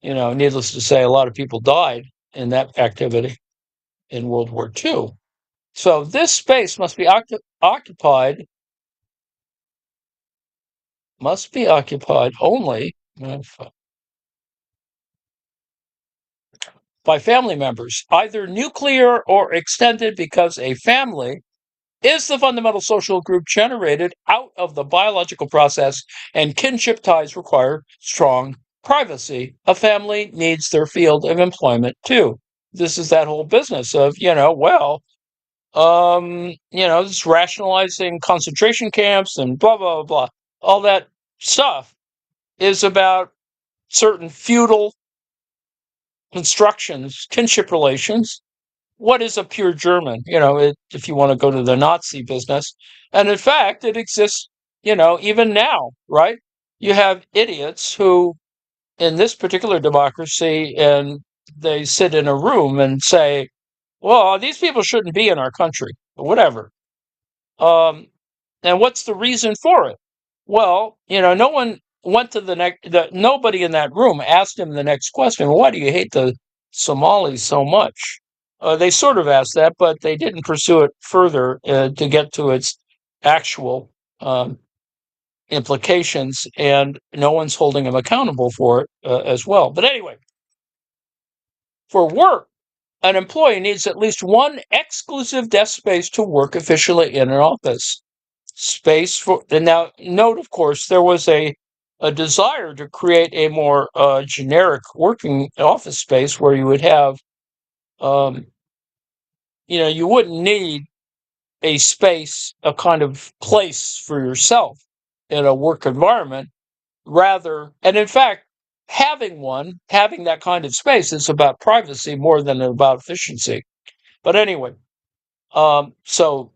needless to say, a lot of people died in that activity in World War II. So this space must be occupied only by family members, either nuclear or extended, because a family is the fundamental social group generated out of the biological process, and kinship ties require strong privacy. A family needs their field of employment too. This is that whole business of, It's rationalizing concentration camps and blah, blah, blah. All that stuff is about certain feudal constructions, kinship relations. What is a pure German? If you want to go to the Nazi business. And in fact, it exists, even now, right? You have idiots who, in this particular democracy, and they sit in a room and say, well, these people shouldn't be in our country, or whatever. Um, and what's the reason for it? Well, no one went to nobody in that room asked him the next question. Why do you hate the Somalis so much? They sort of asked that, but they didn't pursue it further to get to its actual implications, and no one's holding him accountable for it as well. But anyway, for work, an employee needs at least one exclusive desk space to work efficiently in an office. Space for, and now note, of course, there was a desire to create a more generic working office space where you would have, you wouldn't need a space, a kind of place for yourself in a work environment. Rather, and in fact, having that kind of space is about privacy more than about efficiency. But anyway, so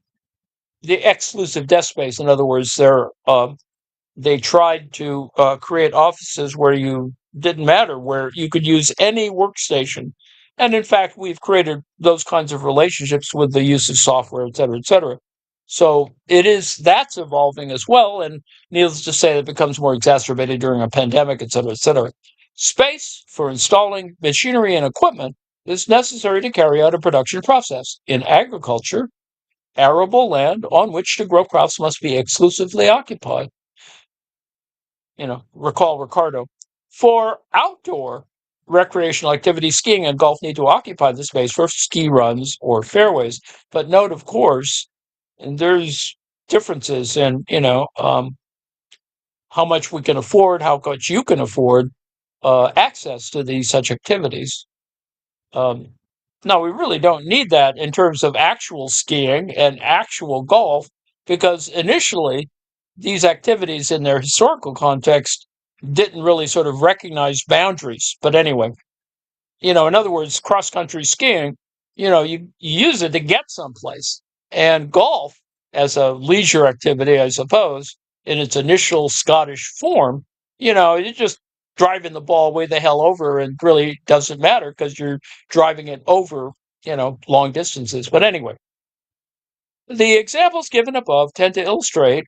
the exclusive desk space, in other words, they tried to create offices where you didn't matter, where you could use any workstation. And in fact, we've created those kinds of relationships with the use of software, et cetera, et cetera. So that's evolving as well. And needless to say, it becomes more exacerbated during a pandemic, et cetera, et cetera. Space for installing machinery and equipment is necessary to carry out a production process. In agriculture, arable land on which to grow crops must be exclusively occupied. Recall Ricardo. For outdoor recreational activities, skiing and golf need to occupy the space for ski runs or fairways. But note, of course, and there's differences in, how much we can afford, how much you can afford access to these such activities. Now, we really don't need that in terms of actual skiing and actual golf, because initially these activities in their historical context didn't really sort of recognize boundaries. But anyway, in other words, cross-country skiing, you use it to get someplace. And golf, as a leisure activity, I suppose, in its initial Scottish form, you just driving the ball way the hell over, and really doesn't matter because you're driving it over, long distances. But anyway, the examples given above intend to illustrate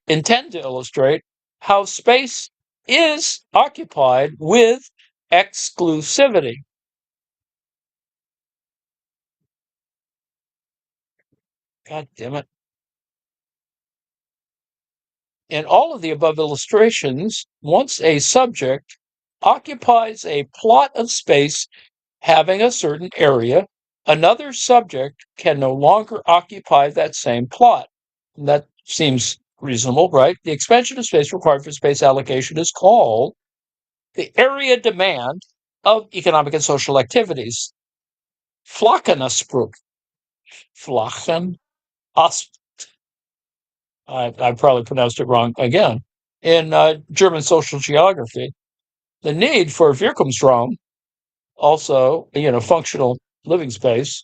how space is occupied with exclusivity. God damn it. In all of the above illustrations, once a subject occupies a plot of space having a certain area, another subject can no longer occupy that same plot. And that seems reasonable, right? The expansion of space required for space allocation is called the area demand of economic and social activities. Flachenaspruch. Flachen. I probably pronounced it wrong again. In German social geography, the need for Wirkungsraum, also, functional living space,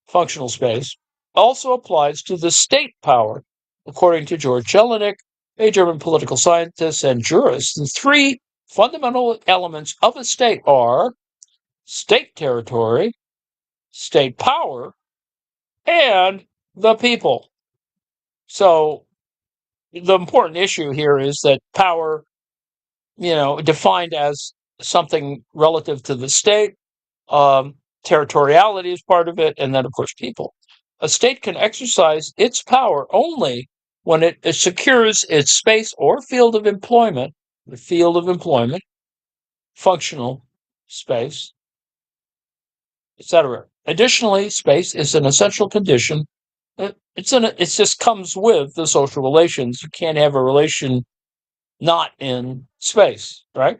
functional space, also applies to the state power. According to George Jelinek, a German political scientist and jurist, the three fundamental elements of a state are state territory, state power, and the people. So the important issue here is that power, defined as something relative to the state, territoriality is part of it, and then, of course, people. A state can exercise its power only when it secures its space or field of employment, functional space, etc. Additionally, space is an essential condition. It just comes with the social relations. You can't have a relation not in space, right?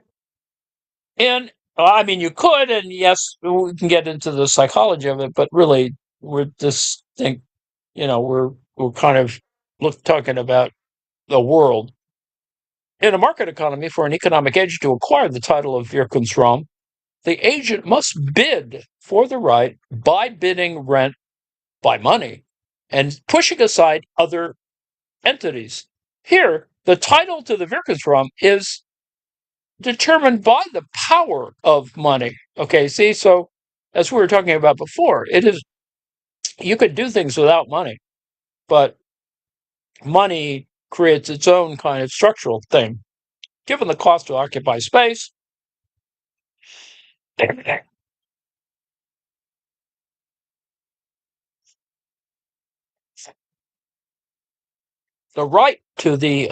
And I mean, you could, and yes, we can get into the psychology of it, but really, we're this thing, we're kind of talking about the world. In a market economy, for an economic agent to acquire the title of Wirkungsraum, the agent must bid for the right by bidding rent by money and pushing aside other entities. Here, the title to the Wirkungsraum is determined by the power of money. Okay, see, so as we were talking about before, you could do things without money, but money creates its own kind of structural thing. Given the cost to occupy space, the right to the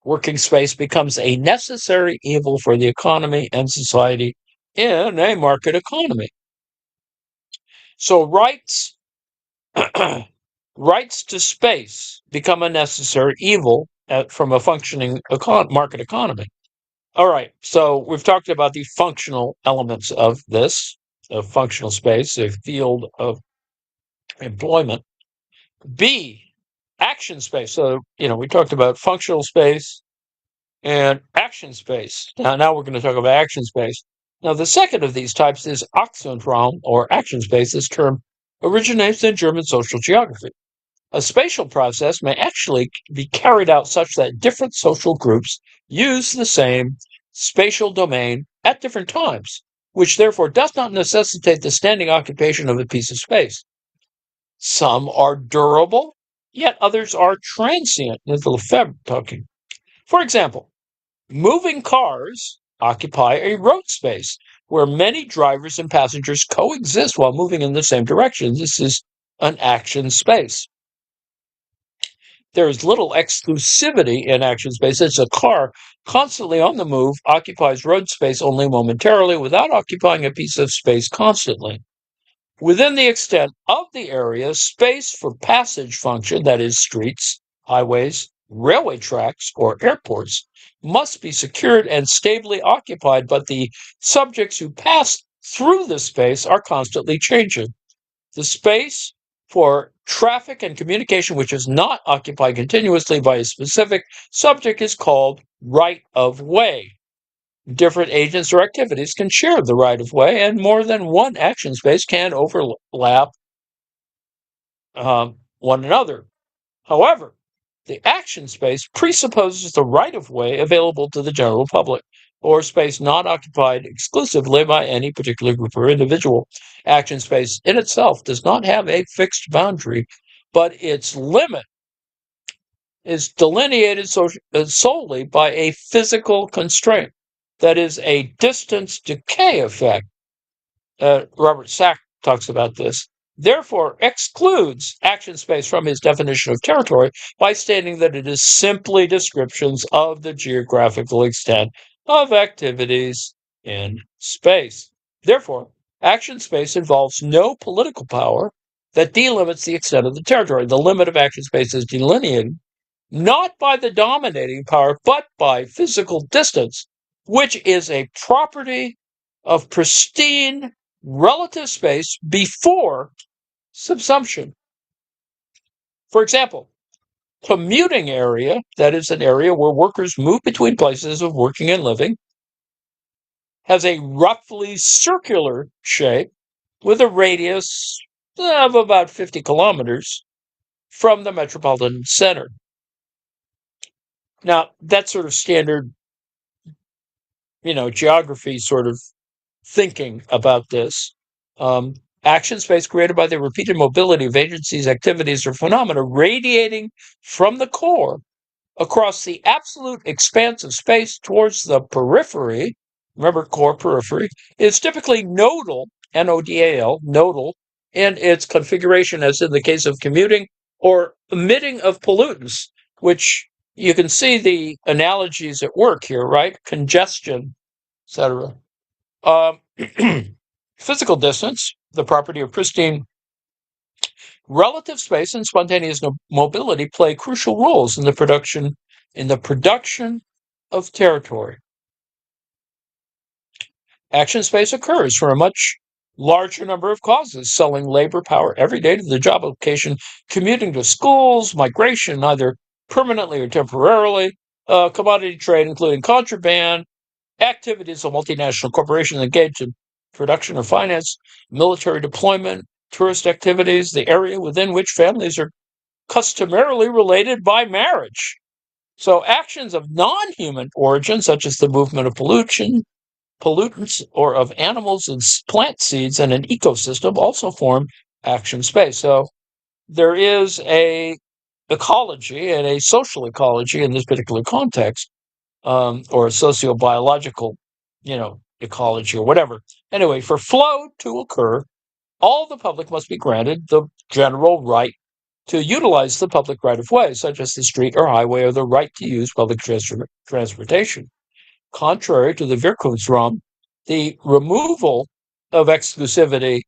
working space becomes a necessary evil for the economy and society in a market economy. So rights to space become a necessary evil from a functioning market economy. All right, so we've talked about the functional elements of this, of functional space, a field of employment. B, action space. So, we talked about functional space and action space. Now we're going to talk about action space. Now, the second of these types is Aktionsraum, or action space. This term originates in German social geography. A spatial process may actually be carried out such that different social groups use the same spatial domain at different times, which therefore does not necessitate the standing occupation of a piece of space. Some are durable, yet others are transient. This is Lefebvre talking. For example, moving cars occupy a road space where many drivers and passengers coexist while moving in the same direction. This is an action space. There is little exclusivity in action space. It's a car constantly on the move, occupies road space only momentarily without occupying a piece of space constantly. Within the extent of the area, space for passage function, that is streets, highways, railway tracks, or airports, must be secured and stably occupied, but the subjects who pass through the space are constantly changing. The space for traffic and communication which is not occupied continuously by a specific subject is called right of way. Different agents or activities can share the right of way, and more than one action space can overlap one another. However, the action space presupposes the right of way available to the general public, or space not occupied exclusively by any particular group or individual. Action space in itself does not have a fixed boundary, but its limit is delineated solely by a physical constraint. That is a distance decay effect. Robert Sack talks about this. Therefore, excludes action space from his definition of territory by stating that it is simply descriptions of the geographical extent of activities in space. Therefore, action space involves no political power that delimits the extent of the territory. The limit of action space is delineated not by the dominating power, but by physical distance, which is a property of pristine relative space before subsumption. For example, commuting area, that is an area where workers move between places of working and living, has a roughly circular shape with a radius of about 50 kilometers from the metropolitan center. Now, that's sort of standard, geography sort of thinking about this. Action space created by the repeated mobility of agencies, activities, or phenomena radiating from the core across the absolute expanse of space towards the periphery. Remember, core periphery is typically nodal, N-O-D-A-L, nodal, in its configuration, as in the case of commuting or emitting of pollutants, which you can see the analogies at work here, right? Congestion, etc. Physical distance, the property of pristine relative space and spontaneous mobility play crucial roles in the production of territory. Action space occurs for a much larger number of causes, selling labor power every day to the job location, commuting to schools, migration, either permanently or temporarily, commodity trade, including contraband, activities of multinational corporations engaged in production or finance, military deployment, tourist activities, the area within which families are customarily related by marriage. So actions of non-human origin, such as the movement of pollutants, or of animals and plant seeds in an ecosystem, also form action space. So there is a ecology and a social ecology in this particular context, or a sociobiological, ecology or whatever. Anyway, for flow to occur, all the public must be granted the general right to utilize the public right-of-way, such as the street or highway, or the right to use public transportation. Contrary to the Wirkungsraum, the removal of exclusivity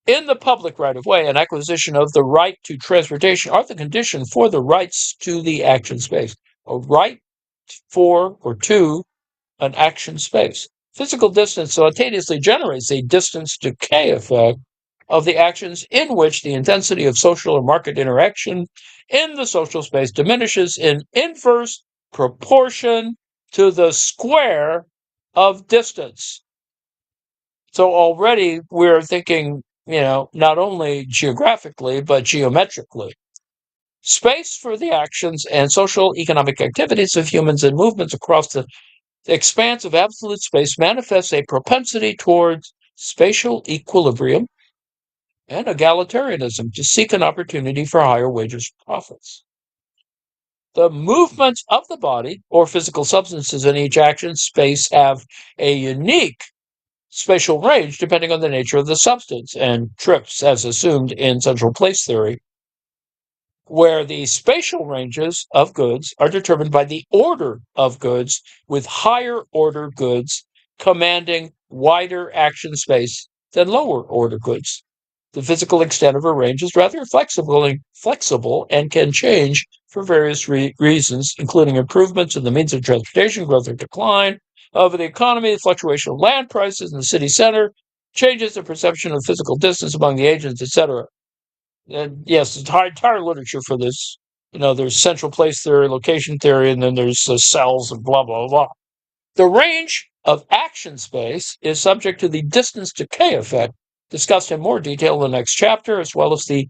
in the public right-of-way and acquisition of the right to transportation are the condition for the rights to the action space. A right for or to an action space. Physical distance simultaneously generates a distance decay effect of the actions in which the intensity of social or market interaction in the social space diminishes in inverse proportion to the square of distance. So already we're thinking, not only geographically, but geometrically. Space for the actions and social economic activities of humans and movements across the expanse of absolute space manifests a propensity towards spatial equilibrium and egalitarianism to seek an opportunity for higher wages and profits. The movements of the body or physical substances in each action space have a unique spatial range depending on the nature of the substance, and trips as assumed in central place theory, where the spatial ranges of goods are determined by the order of goods, with higher order goods commanding wider action space than lower order goods. The physical extent of a range is rather flexible and can change for various reasons, including improvements in the means of transportation, growth or decline of the economy, the fluctuation of land prices in the city center, changes in perception of physical distance among the agents, etc. And yes, there's entire literature for this. There's central place theory, location theory, and then there's cells and blah, blah, blah. The range of action space is subject to the distance decay effect, discussed in more detail in the next chapter, as well as the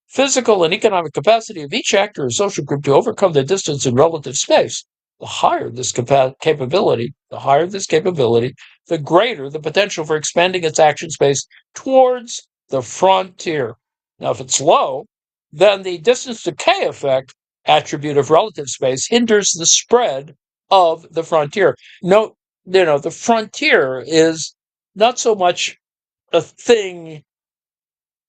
physical and economic capacity of each actor or social group to overcome the distance in relative space. The higher this capability, the greater the potential for expanding its action space towards the frontier. Now, if it's low, then the distance decay effect attribute of relative space hinders the spread of the frontier. Note, the frontier is not so much a thing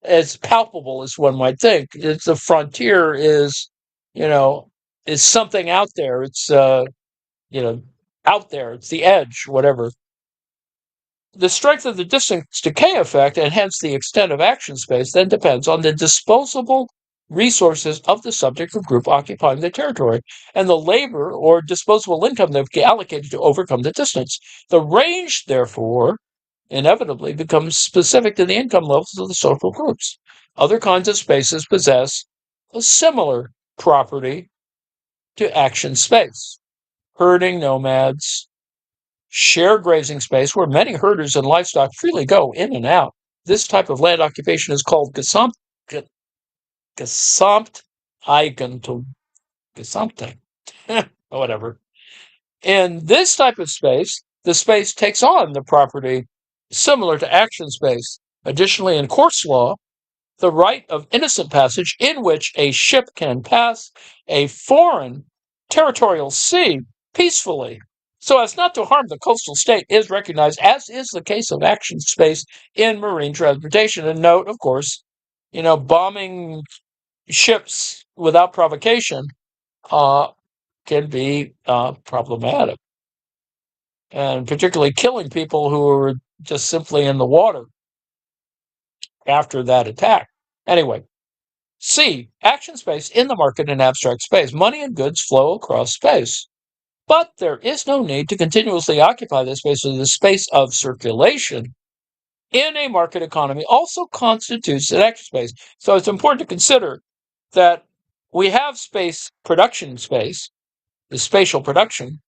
as palpable as one might think. The frontier is, is something out there. It's, out there. It's the edge, whatever. The strength of the distance decay effect, and hence the extent of action space, then depends on the disposable resources of the subject or group occupying the territory, and the labor or disposable income that be allocated to overcome the distance. The range, therefore, inevitably becomes specific to the income levels of the social groups. Other kinds of spaces possess a similar property to action space. Herding nomads share grazing space where many herders and livestock freely go in and out. This type of land occupation is called Gesamteigentum. Whatever. In this type of space, the space takes on the property similar to action space. Additionally, in course law, the right of innocent passage in which a ship can pass a foreign territorial sea peacefully so as not to harm the coastal state is recognized, as is the case of action space in marine transportation. And note, of course, bombing ships without provocation can be problematic, and particularly killing people who are just simply in the water after that attack. Anyway, C, action space in the market and abstract space. Money and goods flow across space, but there is no need to continuously occupy this space as the space of circulation. in a market economy also constitutes an action space. So it's important to consider that we have space, production space, the spatial production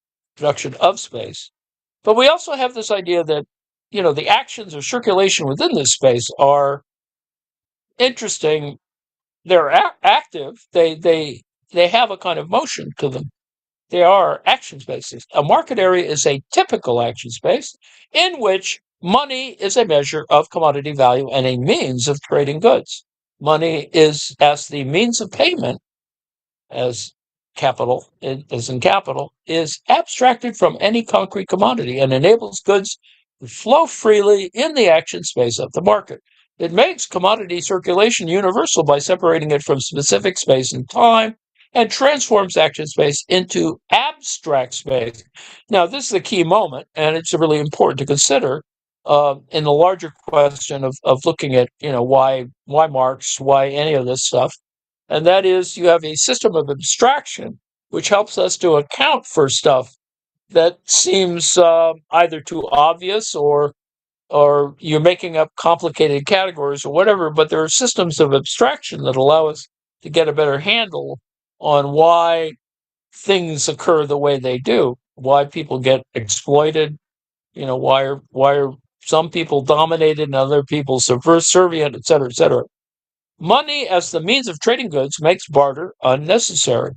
of space, but we also have this idea that, the actions of circulation within this space are interesting. They're active. They have a kind of motion to them. They are action spaces. A market area is a typical action space in which money is a measure of commodity value and a means of trading goods. Money is as the means of payment, as in capital, is abstracted from any concrete commodity and enables goods to flow freely in the action space of the market. It makes commodity circulation universal by separating it from specific space and time, and transforms action space into abstract space. Now, this is a key moment, and it's really important to consider in the larger question of looking at, why Marx, why any of this stuff. And that is, you have a system of abstraction which helps us to account for stuff that seems either too obvious or you're making up complicated categories or whatever, but there are systems of abstraction that allow us to get a better handle on why things occur the way they do, why people get exploited, why are some people dominated and other people subservient, et cetera, et cetera. Money as the means of trading goods makes barter unnecessary.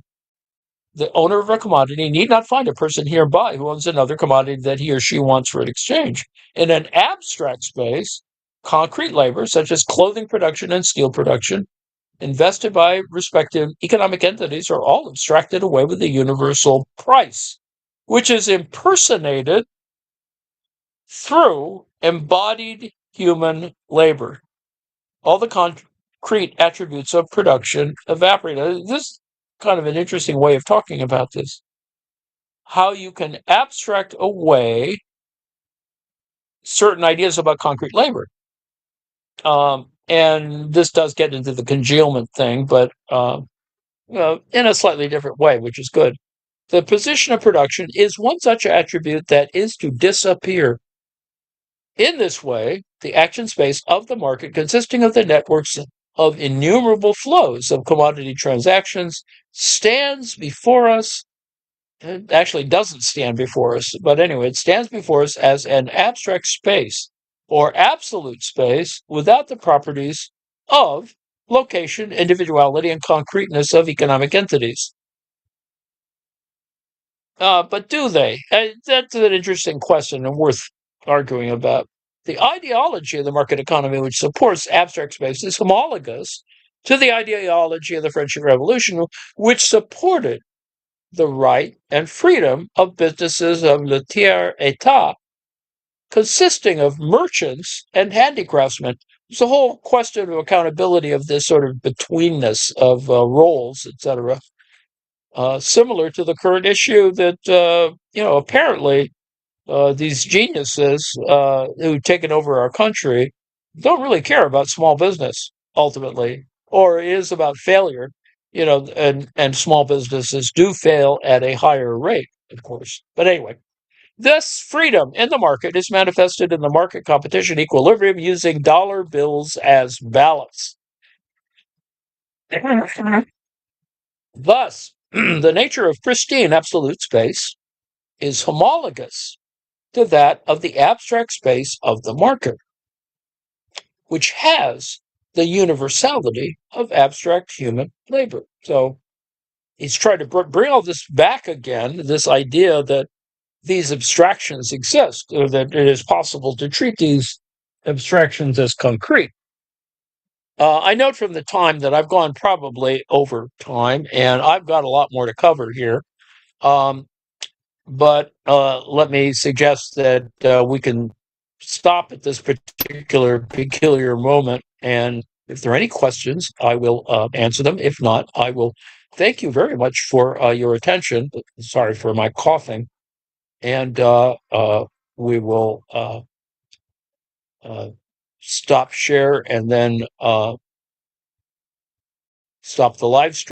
The owner of a commodity need not find a person hereby who owns another commodity that he or she wants for an exchange. In an abstract space, concrete labor, such as clothing production and steel production, invested by respective economic entities, are all abstracted away with a universal price, which is impersonated through embodied human labor. All the concrete attributes of production evaporate. This is kind of an interesting way of talking about this. How you can abstract away certain ideas about concrete labor. And this does get into the congealment thing, but in a slightly different way, which is good. The position of production is one such attribute that is to disappear. In this way, the action space of the market, consisting of the networks of innumerable flows of commodity transactions, stands before us. It actually doesn't stand before us, but anyway, it stands before us as an abstract space or absolute space without the properties of location, individuality, and concreteness of economic entities. But do they? That's an interesting question and worth arguing about. The ideology of the market economy, which supports abstract space, is homologous to the ideology of the French Revolution, which supported the right and freedom of businesses of le tiers-état, consisting of merchants and handicraftsmen. It's a whole question of accountability of this sort of betweenness of roles, etc. Similar to the current issue that, apparently these geniuses who've taken over our country don't really care about small business ultimately, or it is about failure, and small businesses do fail at a higher rate, of course. But anyway, this freedom in the market is manifested in the market competition equilibrium using dollar bills as balance. Thus, the nature of pristine absolute space is homologous to that of the abstract space of the market, which has the universality of abstract human labor. So he's trying to bring all this back again, this idea that these abstractions exist, or that it is possible to treat these abstractions as concrete. I note from the time that I've gone probably over time, and I've got a lot more to cover here. But let me suggest that we can stop at this particular peculiar moment. And if there are any questions, I will answer them. If not, I will thank you very much for your attention. Sorry for my coughing. And we will stop share and then stop the live stream.